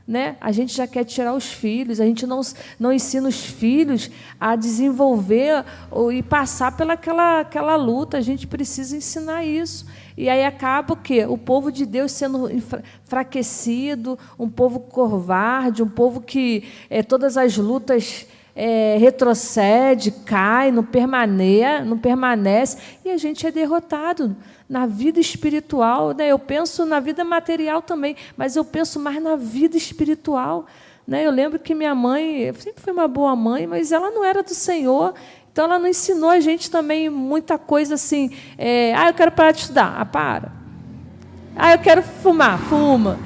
Né? A gente já quer tirar os filhos, a gente não ensina os filhos a desenvolver e passar pelaquela luta. A gente precisa ensinar isso. E aí acaba o quê? O povo de Deus sendo enfraquecido, um povo covarde, um povo que todas as lutas retrocede, cai, não permanece, e a gente é derrotado. Na vida espiritual, né? Eu penso na vida material também, mas eu penso mais na vida espiritual. Né? Eu lembro que minha mãe sempre foi uma boa mãe, mas ela não era do Senhor, então ela não ensinou a gente também muita coisa assim. Eu quero parar de estudar, para. Eu quero fumar, fuma.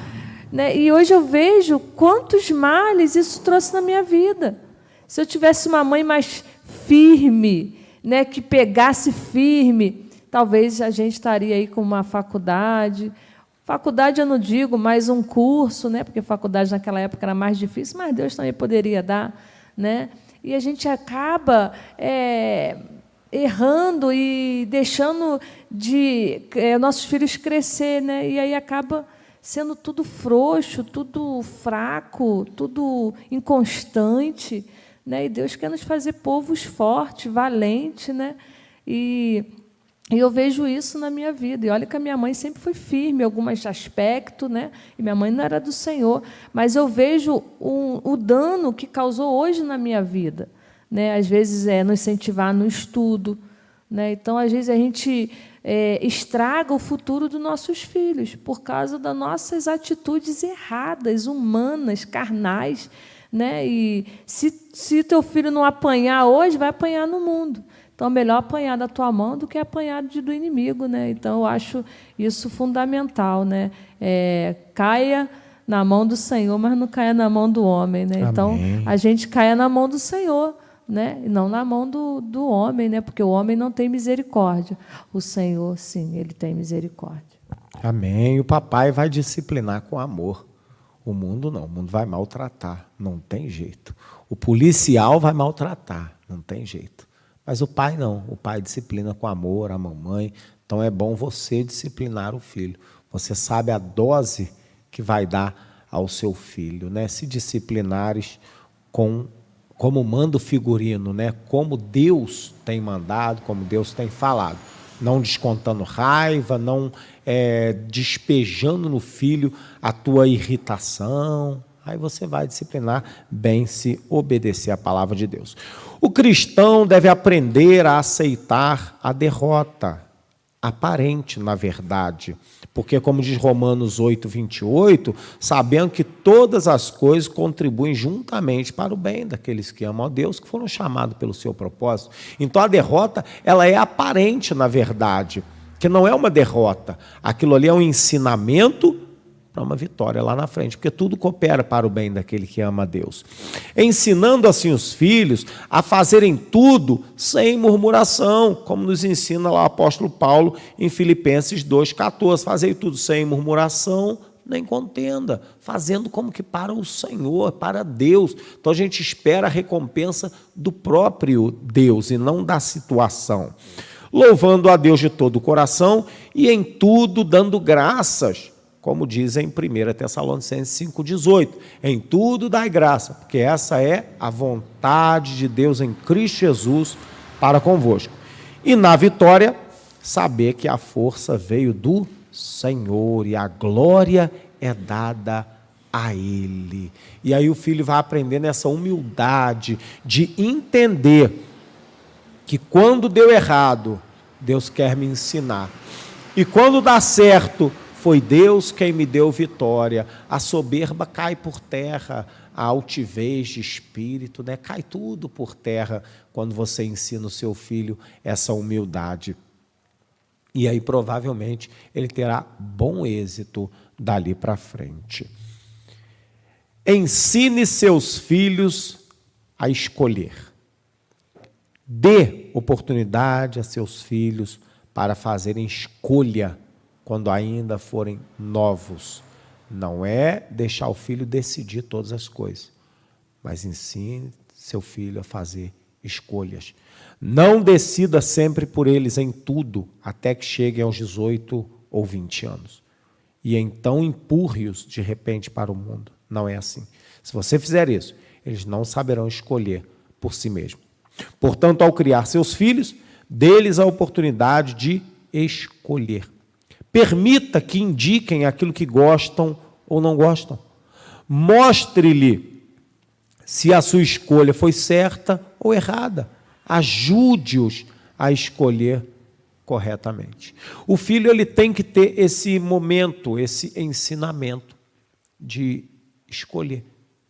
Né? E hoje eu vejo quantos males isso trouxe na minha vida. Se eu tivesse uma mãe mais firme, né, que pegasse firme, talvez a gente estaria aí com uma faculdade. Faculdade eu não digo, mas um curso, né, porque faculdade naquela época era mais difícil, mas Deus também poderia dar. Né? E a gente acaba errando e deixando nossos filhos crescer. Né? E aí acaba sendo tudo frouxo, tudo fraco, tudo inconstante. Né? E Deus quer nos fazer povos fortes, valentes. Né? E eu vejo isso na minha vida. E olha que a minha mãe sempre foi firme em alguns aspectos, né? E minha mãe não era do Senhor. Mas eu vejo o dano que causou hoje na minha vida. Né? Às vezes nos incentivar no estudo. Né? Então, às vezes, a gente estraga o futuro dos nossos filhos por causa das nossas atitudes erradas, humanas, carnais. Né? E se teu filho não apanhar hoje, vai apanhar no mundo. Então, é melhor apanhar da tua mão do que apanhar do inimigo. Né? Então, eu acho isso fundamental. Né? Caia na mão do Senhor, mas não caia na mão do homem. Né? Então, a gente caia na mão do Senhor, né? E não na mão do homem, né? Porque o homem não tem misericórdia. O Senhor, sim, ele tem misericórdia. Amém. O papai vai disciplinar com amor. O mundo não. O mundo vai maltratar. Não tem jeito. O policial vai maltratar. Não tem jeito. Mas o pai não, o pai disciplina com amor, a mamãe. Então é bom você disciplinar o filho. Você sabe a dose que vai dar ao seu filho, né? Se disciplinares como manda o figurino, né? Como Deus tem mandado, como Deus tem falado. Não descontando raiva, não despejando no filho a tua irritação. Aí você vai disciplinar bem se obedecer à palavra de Deus. O cristão deve aprender a aceitar a derrota, aparente, na verdade. Porque, como diz Romanos 8, 28, sabendo que todas as coisas contribuem juntamente para o bem daqueles que amam a Deus, que foram chamados pelo seu propósito. Então, a derrota ela é aparente, na verdade, que não é uma derrota. Aquilo ali é um ensinamento para uma vitória lá na frente, porque tudo coopera para o bem daquele que ama a Deus. Ensinando assim os filhos a fazerem tudo sem murmuração, como nos ensina lá o apóstolo Paulo em Filipenses 2,14. Fazei tudo sem murmuração, nem contenda, fazendo como que para o Senhor, para Deus. Então a gente espera a recompensa do próprio Deus e não da situação. Louvando a Deus de todo o coração e em tudo dando graças, como diz em 1 Tessalonicenses 5,18. Em tudo dai graça, porque essa é a vontade de Deus em Cristo Jesus para convosco. E na vitória, saber que a força veio do Senhor e a glória é dada a Ele. E aí o filho vai aprendendo essa humildade de entender que quando deu errado, Deus quer me ensinar. E quando dá certo, foi Deus quem me deu vitória. A soberba cai por terra, a altivez de espírito, né? Cai tudo por terra quando você ensina o seu filho essa humildade. E aí provavelmente ele terá bom êxito dali para frente. Ensine seus filhos a escolher. Dê oportunidade a seus filhos para fazerem escolha quando ainda forem novos. Não é deixar o filho decidir todas as coisas, mas ensine seu filho a fazer escolhas. Não decida sempre por eles em tudo, até que cheguem aos 18 ou 20 anos. E então empurre-os de repente para o mundo. Não é assim. Se você fizer isso, eles não saberão escolher por si mesmos. Portanto, ao criar seus filhos, dê-lhes a oportunidade de escolher. Permita que indiquem aquilo que gostam ou não gostam. Mostre-lhe se a sua escolha foi certa ou errada. Ajude-os a escolher corretamente. O filho ele tem que ter esse momento, esse ensinamento de escolher.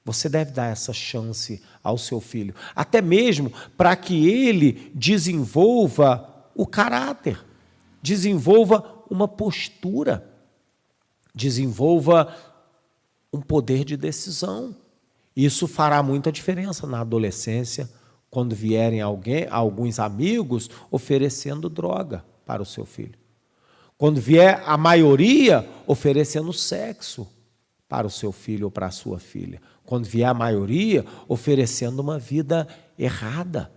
Você deve dar essa chance ao seu filho, até mesmo para que ele desenvolva o caráter, desenvolva uma postura, desenvolva um poder de decisão. Isso fará muita diferença na adolescência, quando vierem alguns amigos oferecendo droga para o seu filho. Quando vier a maioria oferecendo sexo para o seu filho ou para a sua filha. Quando vier a maioria oferecendo uma vida errada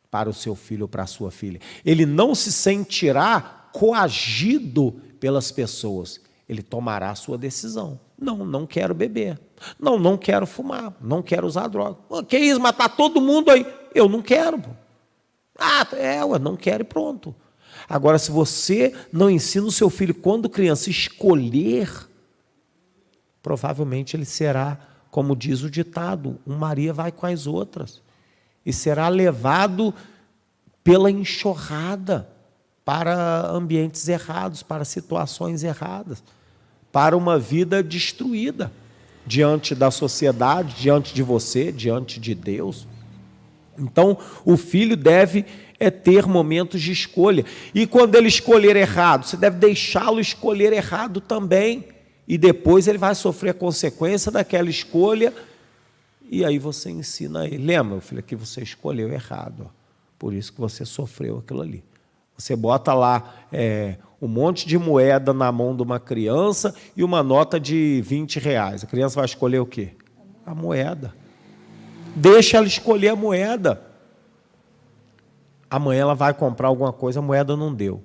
para o seu filho ou para a sua filha. Ele não se sentirá coagido pelas pessoas. Ele tomará a sua decisão. Não quero beber. Não quero fumar. Não quero usar droga. Que isso, matar todo mundo aí? Eu não quero. Eu não quero e pronto. Agora, se você não ensina o seu filho, quando criança, escolher, provavelmente ele será, como diz o ditado, um Maria vai com as outras. E será levado pela enxurrada para ambientes errados, para situações erradas, para uma vida destruída diante da sociedade, diante de você, diante de Deus. Então, o filho deve ter momentos de escolha. E quando ele escolher errado, você deve deixá-lo escolher errado também. E depois ele vai sofrer a consequência daquela escolha. E aí você ensina ele. Lembra, meu filho, que você escolheu errado. Por isso que você sofreu aquilo ali. Você bota lá um monte de moeda na mão de uma criança e uma nota de R$20. A criança vai escolher o quê? A moeda. Deixa ela escolher a moeda. Amanhã ela vai comprar alguma coisa, a moeda não deu.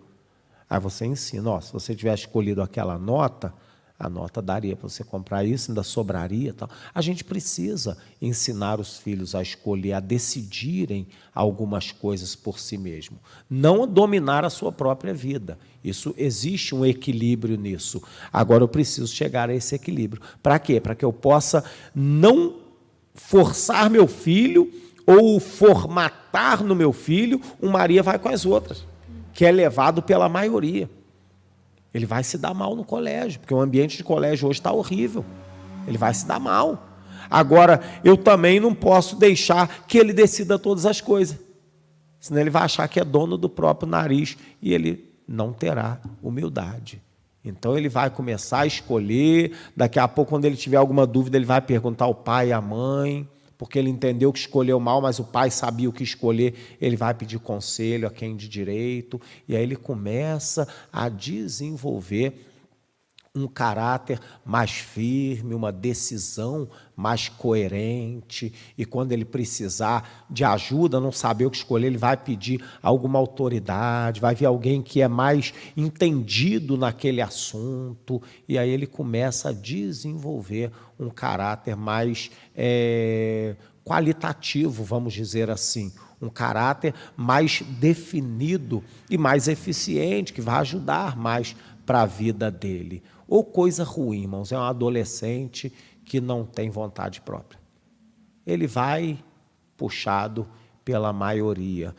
Aí você ensina, se você tivesse escolhido aquela nota, a nota daria para você comprar isso, ainda sobraria. Tal. A gente precisa ensinar os filhos a escolher, a decidirem algumas coisas por si mesmo. Não dominar a sua própria vida. Isso existe um equilíbrio nisso. Agora eu preciso chegar a esse equilíbrio. Para quê? Para que eu possa não forçar meu filho ou formatar no meu filho um Maria vai com as outras, que é levado pela maioria. Ele vai se dar mal no colégio, porque o ambiente de colégio hoje está horrível. Ele vai se dar mal. Agora, eu também não posso deixar que ele decida todas as coisas. Senão ele vai achar que é dono do próprio nariz e ele não terá humildade. Então ele vai começar a escolher, daqui a pouco, quando ele tiver alguma dúvida, ele vai perguntar ao pai e à mãe, porque ele entendeu que escolheu mal, mas o pai sabia o que escolher, ele vai pedir conselho a quem de direito, e aí ele começa a desenvolver um caráter mais firme, uma decisão mais coerente, e quando ele precisar de ajuda, não saber o que escolher, ele vai pedir alguma autoridade, vai vir alguém que é mais entendido naquele assunto, e aí ele começa a desenvolver um caráter mais qualitativo, vamos dizer assim, um caráter mais definido e mais eficiente, que vai ajudar mais para a vida dele. Ou coisa ruim, irmãos, é um adolescente que não tem vontade própria. Ele vai puxado pela maioria.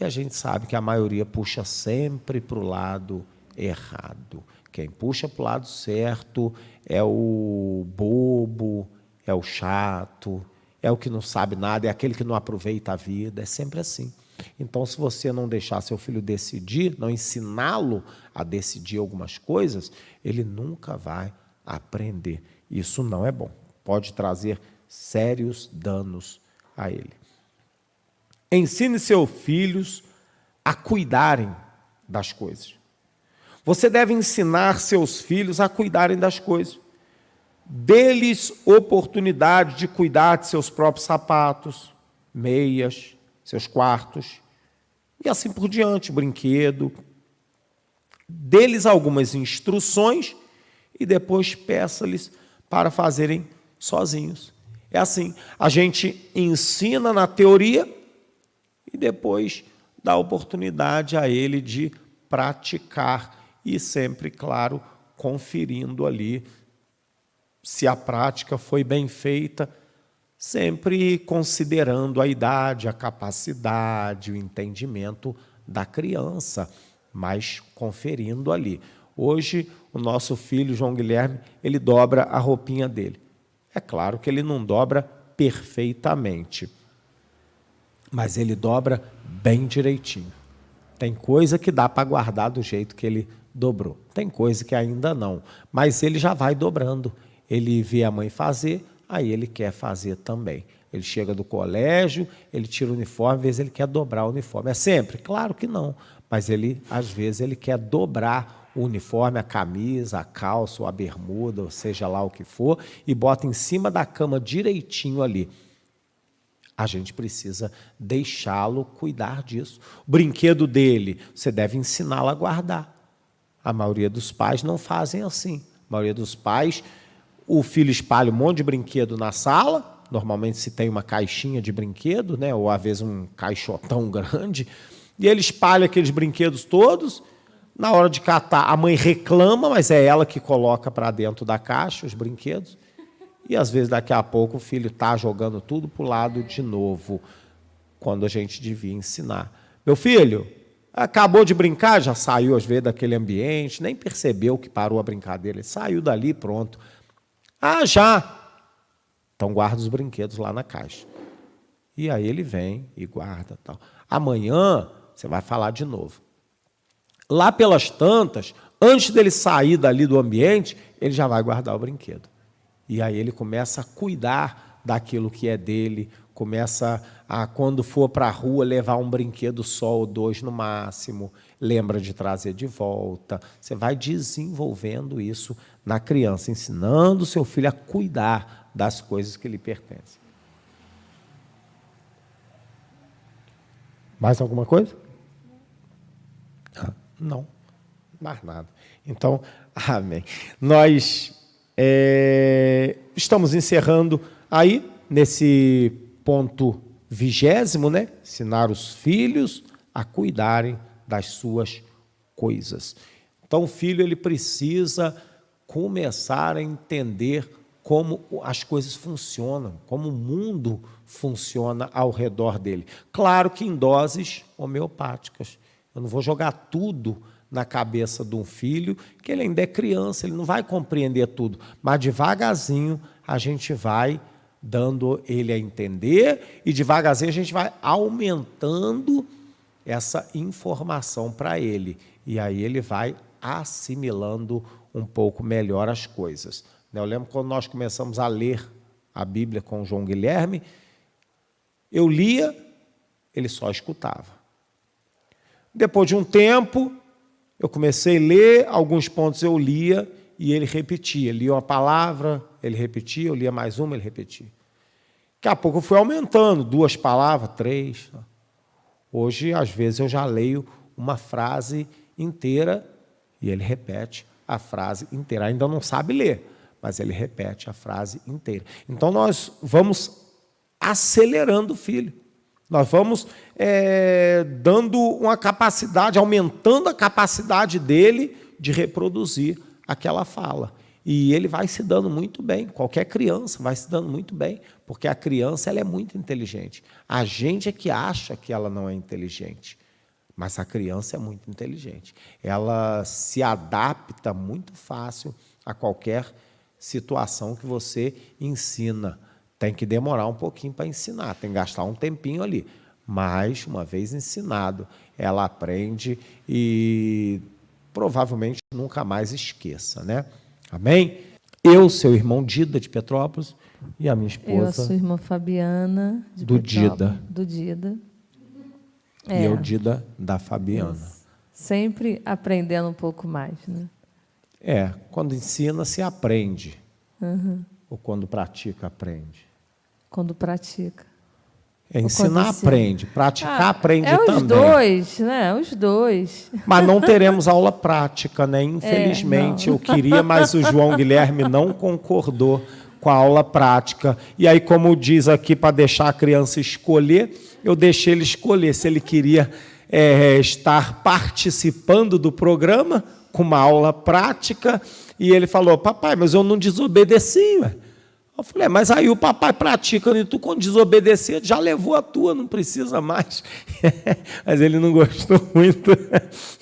E a gente sabe que a maioria puxa sempre para o lado errado. Quem puxa para o lado certo é o bobo, é o chato, é o que não sabe nada, é aquele que não aproveita a vida, é sempre assim. Então, se você não deixar seu filho decidir, não ensiná-lo a decidir algumas coisas, ele nunca vai aprender. Isso não é bom. Pode trazer sérios danos a ele. Ensine seus filhos a cuidarem das coisas. Você deve ensinar seus filhos a cuidarem das coisas. Dê-lhes oportunidade de cuidar de seus próprios sapatos, meias, seus quartos, e assim por diante, brinquedo. Dê-lhes algumas instruções e depois peça-lhes para fazerem sozinhos. É assim, a gente ensina na teoria e depois dá oportunidade a ele de praticar e sempre, claro, conferindo ali se a prática foi bem feita, sempre considerando a idade, a capacidade, o entendimento da criança, mas conferindo ali. Hoje, o nosso filho, João Guilherme, ele dobra a roupinha dele. É claro que ele não dobra perfeitamente, mas ele dobra bem direitinho. Tem coisa que dá para guardar do jeito que ele dobrou. Tem coisa que ainda não, mas ele já vai dobrando. Ele vê a mãe fazer, aí ele quer fazer também. Ele chega do colégio, ele tira o uniforme, às vezes ele quer dobrar o uniforme. É sempre? Claro que não, mas às vezes ele quer dobrar o uniforme, a camisa, a calça, ou a bermuda, ou seja lá o que for, e bota em cima da cama direitinho ali. A gente precisa deixá-lo cuidar disso. O brinquedo dele, você deve ensiná-lo a guardar. A maioria dos pais não fazem assim. A maioria dos pais, o filho espalha um monte de brinquedo na sala, normalmente se tem uma caixinha de brinquedo, né, ou às vezes um caixotão grande, e ele espalha aqueles brinquedos todos. Na hora de catar, a mãe reclama, mas é ela que coloca para dentro da caixa os brinquedos. E às vezes daqui a pouco o filho está jogando tudo para o lado de novo, quando a gente devia ensinar. Meu filho, acabou de brincar, já saiu às vezes daquele ambiente, nem percebeu que parou a brincadeira, ele saiu dali, pronto. Ah, já! Então guarda os brinquedos lá na caixa. E aí ele vem e guarda. Tal. Amanhã você vai falar de novo. Lá pelas tantas, antes dele sair dali do ambiente, ele já vai guardar o brinquedo. E aí ele começa a cuidar daquilo que é dele, começa a, quando for para a rua, levar um brinquedo só ou dois no máximo, lembra de trazer de volta. Você vai desenvolvendo isso na criança, ensinando o seu filho a cuidar das coisas que lhe pertencem. Mais alguma coisa? Não, mais nada. Então, amém. Nós estamos encerrando aí, nesse ponto 20º, né? Ensinar os filhos a cuidarem das suas coisas. Então, o filho ele precisa começar a entender como as coisas funcionam, como o mundo funciona ao redor dele. Claro que em doses homeopáticas. Eu não vou jogar tudo na cabeça de um filho, que ele ainda é criança, ele não vai compreender tudo. Mas devagarzinho a gente vai dando ele a entender e devagarzinho a gente vai aumentando essa informação para ele. E aí ele vai assimilando um pouco melhor as coisas. Eu lembro quando nós começamos a ler a Bíblia com o João Guilherme, eu lia, ele só escutava. Depois de um tempo, eu comecei a ler, alguns pontos eu lia e ele repetia. Lia uma palavra, ele repetia, eu lia mais uma, ele repetia. Daqui a pouco eu fui aumentando, 2 palavras, 3. Hoje, às vezes, eu já leio uma frase inteira e ele repete a frase inteira. Ainda não sabe ler, mas ele repete a frase inteira. Então, nós vamos acelerando o filho. Nós vamos dando uma capacidade, aumentando a capacidade dele de reproduzir aquela fala. E ele vai se dando muito bem, qualquer criança vai se dando muito bem, porque a criança ela é muito inteligente. A gente é que acha que ela não é inteligente, mas a criança é muito inteligente. Ela se adapta muito fácil a qualquer situação que você ensina. Tem que demorar um pouquinho para ensinar, tem que gastar um tempinho ali. Mas, uma vez ensinado, ela aprende e provavelmente nunca mais esqueça, né? Amém? Eu, seu irmão Dida, de Petrópolis, e a minha esposa... Eu, a sua irmã Fabiana, de do Petrópolis. Dida. Do Dida. E eu, Dida, da Fabiana. Isso. Sempre aprendendo um pouco mais, né? Quando ensina, se aprende. Ou quando pratica, aprende. Quando pratica. Ensinar, aprende. Praticar, aprende também. Os dois, né? Os dois. Mas não teremos aula prática, né? Infelizmente, eu queria, mas o João Guilherme não concordou com a aula prática. E aí, como diz aqui, para deixar a criança escolher, eu deixei ele escolher se ele queria estar participando do programa com uma aula prática. E ele falou, papai, mas eu não desobedeci, ué. Eu falei, mas aí o papai pratica, e tu, quando desobedecer, já levou a tua, não precisa mais. Mas ele não gostou muito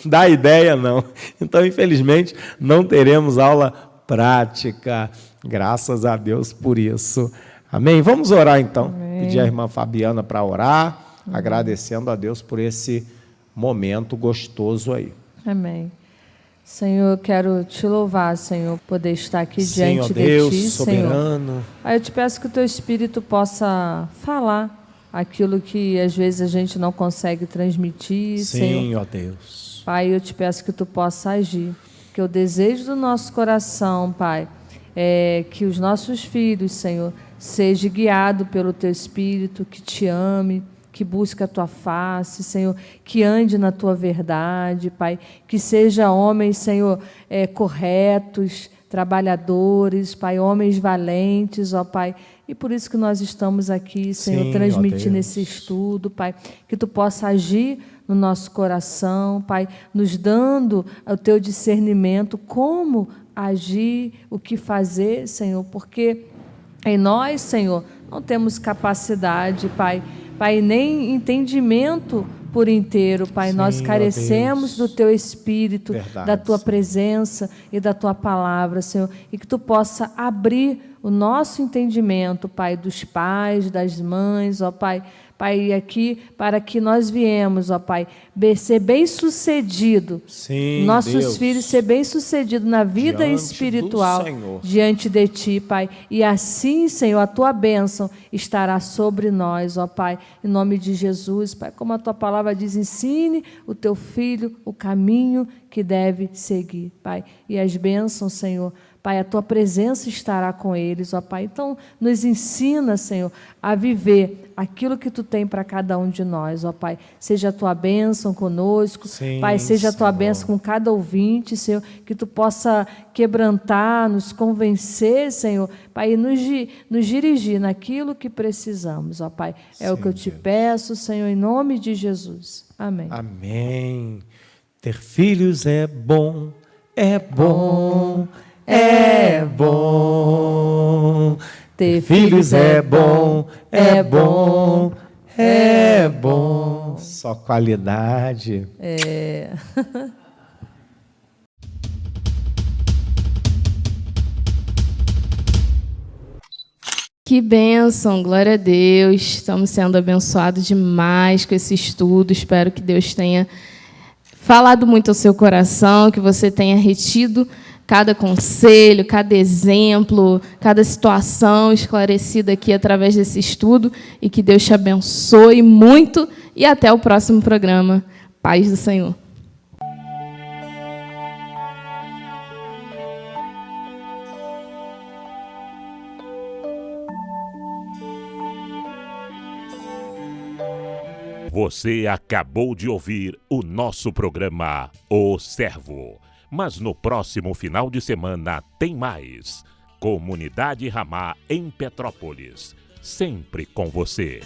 da ideia, não. Então, infelizmente, não teremos aula prática. Graças a Deus por isso. Amém? Vamos orar, então. Amém. Pedir à irmã Fabiana para orar, agradecendo a Deus por esse momento gostoso aí. Amém. Senhor, eu quero te louvar, Senhor, poder estar aqui Sim, diante Deus, de Ti, soberano. Senhor. Aí eu te peço que o Teu Espírito possa falar aquilo que às vezes a gente não consegue transmitir, Senhor. Sim, ó Deus. Pai, eu te peço que Tu possa agir, que o desejo do nosso coração, Pai, é que os nossos filhos, Senhor, seja guiado pelo Teu Espírito, que Te ame, que busque a Tua face, Senhor, que ande na Tua verdade, Pai, que seja homens, Senhor, corretos, trabalhadores, Pai, homens valentes, ó Pai, e por isso que nós estamos aqui, Senhor, Sim, transmitindo esse estudo, Pai, que Tu possa agir no nosso coração, Pai, nos dando o Teu discernimento, como agir, o que fazer, Senhor, porque em nós, Senhor, não temos capacidade, Pai, nem entendimento por inteiro, Pai. Sim, nós carecemos do Teu Espírito, verdade, da Tua presença e da Tua palavra, Senhor. E que Tu possa abrir o nosso entendimento, Pai, dos pais, das mães, ó Pai. Pai, aqui, para que nós viemos, ó Pai, ser bem-sucedido. Sim, nossos Deus. Filhos ser bem-sucedidos na vida diante espiritual diante de Ti, Pai. E assim, Senhor, a Tua bênção estará sobre nós, ó Pai, em nome de Jesus, Pai. Como a Tua palavra diz, ensine o Teu Filho o caminho que deve seguir, Pai. E as bênçãos, Senhor, Pai, a Tua presença estará com eles, ó Pai. Então, nos ensina, Senhor, a viver aquilo que Tu tem para cada um de nós, ó Pai. Seja a Tua bênção conosco, sim, Pai, seja a Tua bênção com cada ouvinte, Senhor, que Tu possa quebrantar, nos convencer, Senhor, Pai, e nos dirigir naquilo que precisamos, ó Pai. É sim, o que eu te peço, Senhor, em nome de Jesus. Amém. Amém. Ter filhos é bom, é bom. É bom, ter filhos é bom, é bom, é bom. Só qualidade. É. Que bênção, glória a Deus. Estamos sendo abençoados demais com esse estudo. Espero que Deus tenha falado muito ao seu coração, que você tenha retido cada conselho, cada exemplo, cada situação esclarecida aqui através desse estudo, e que Deus te abençoe muito, e até o próximo programa. Paz do Senhor. Você acabou de ouvir o nosso programa O Servo. Mas no próximo final de semana tem mais. Comunidade Ramá em Petrópolis. Sempre com você.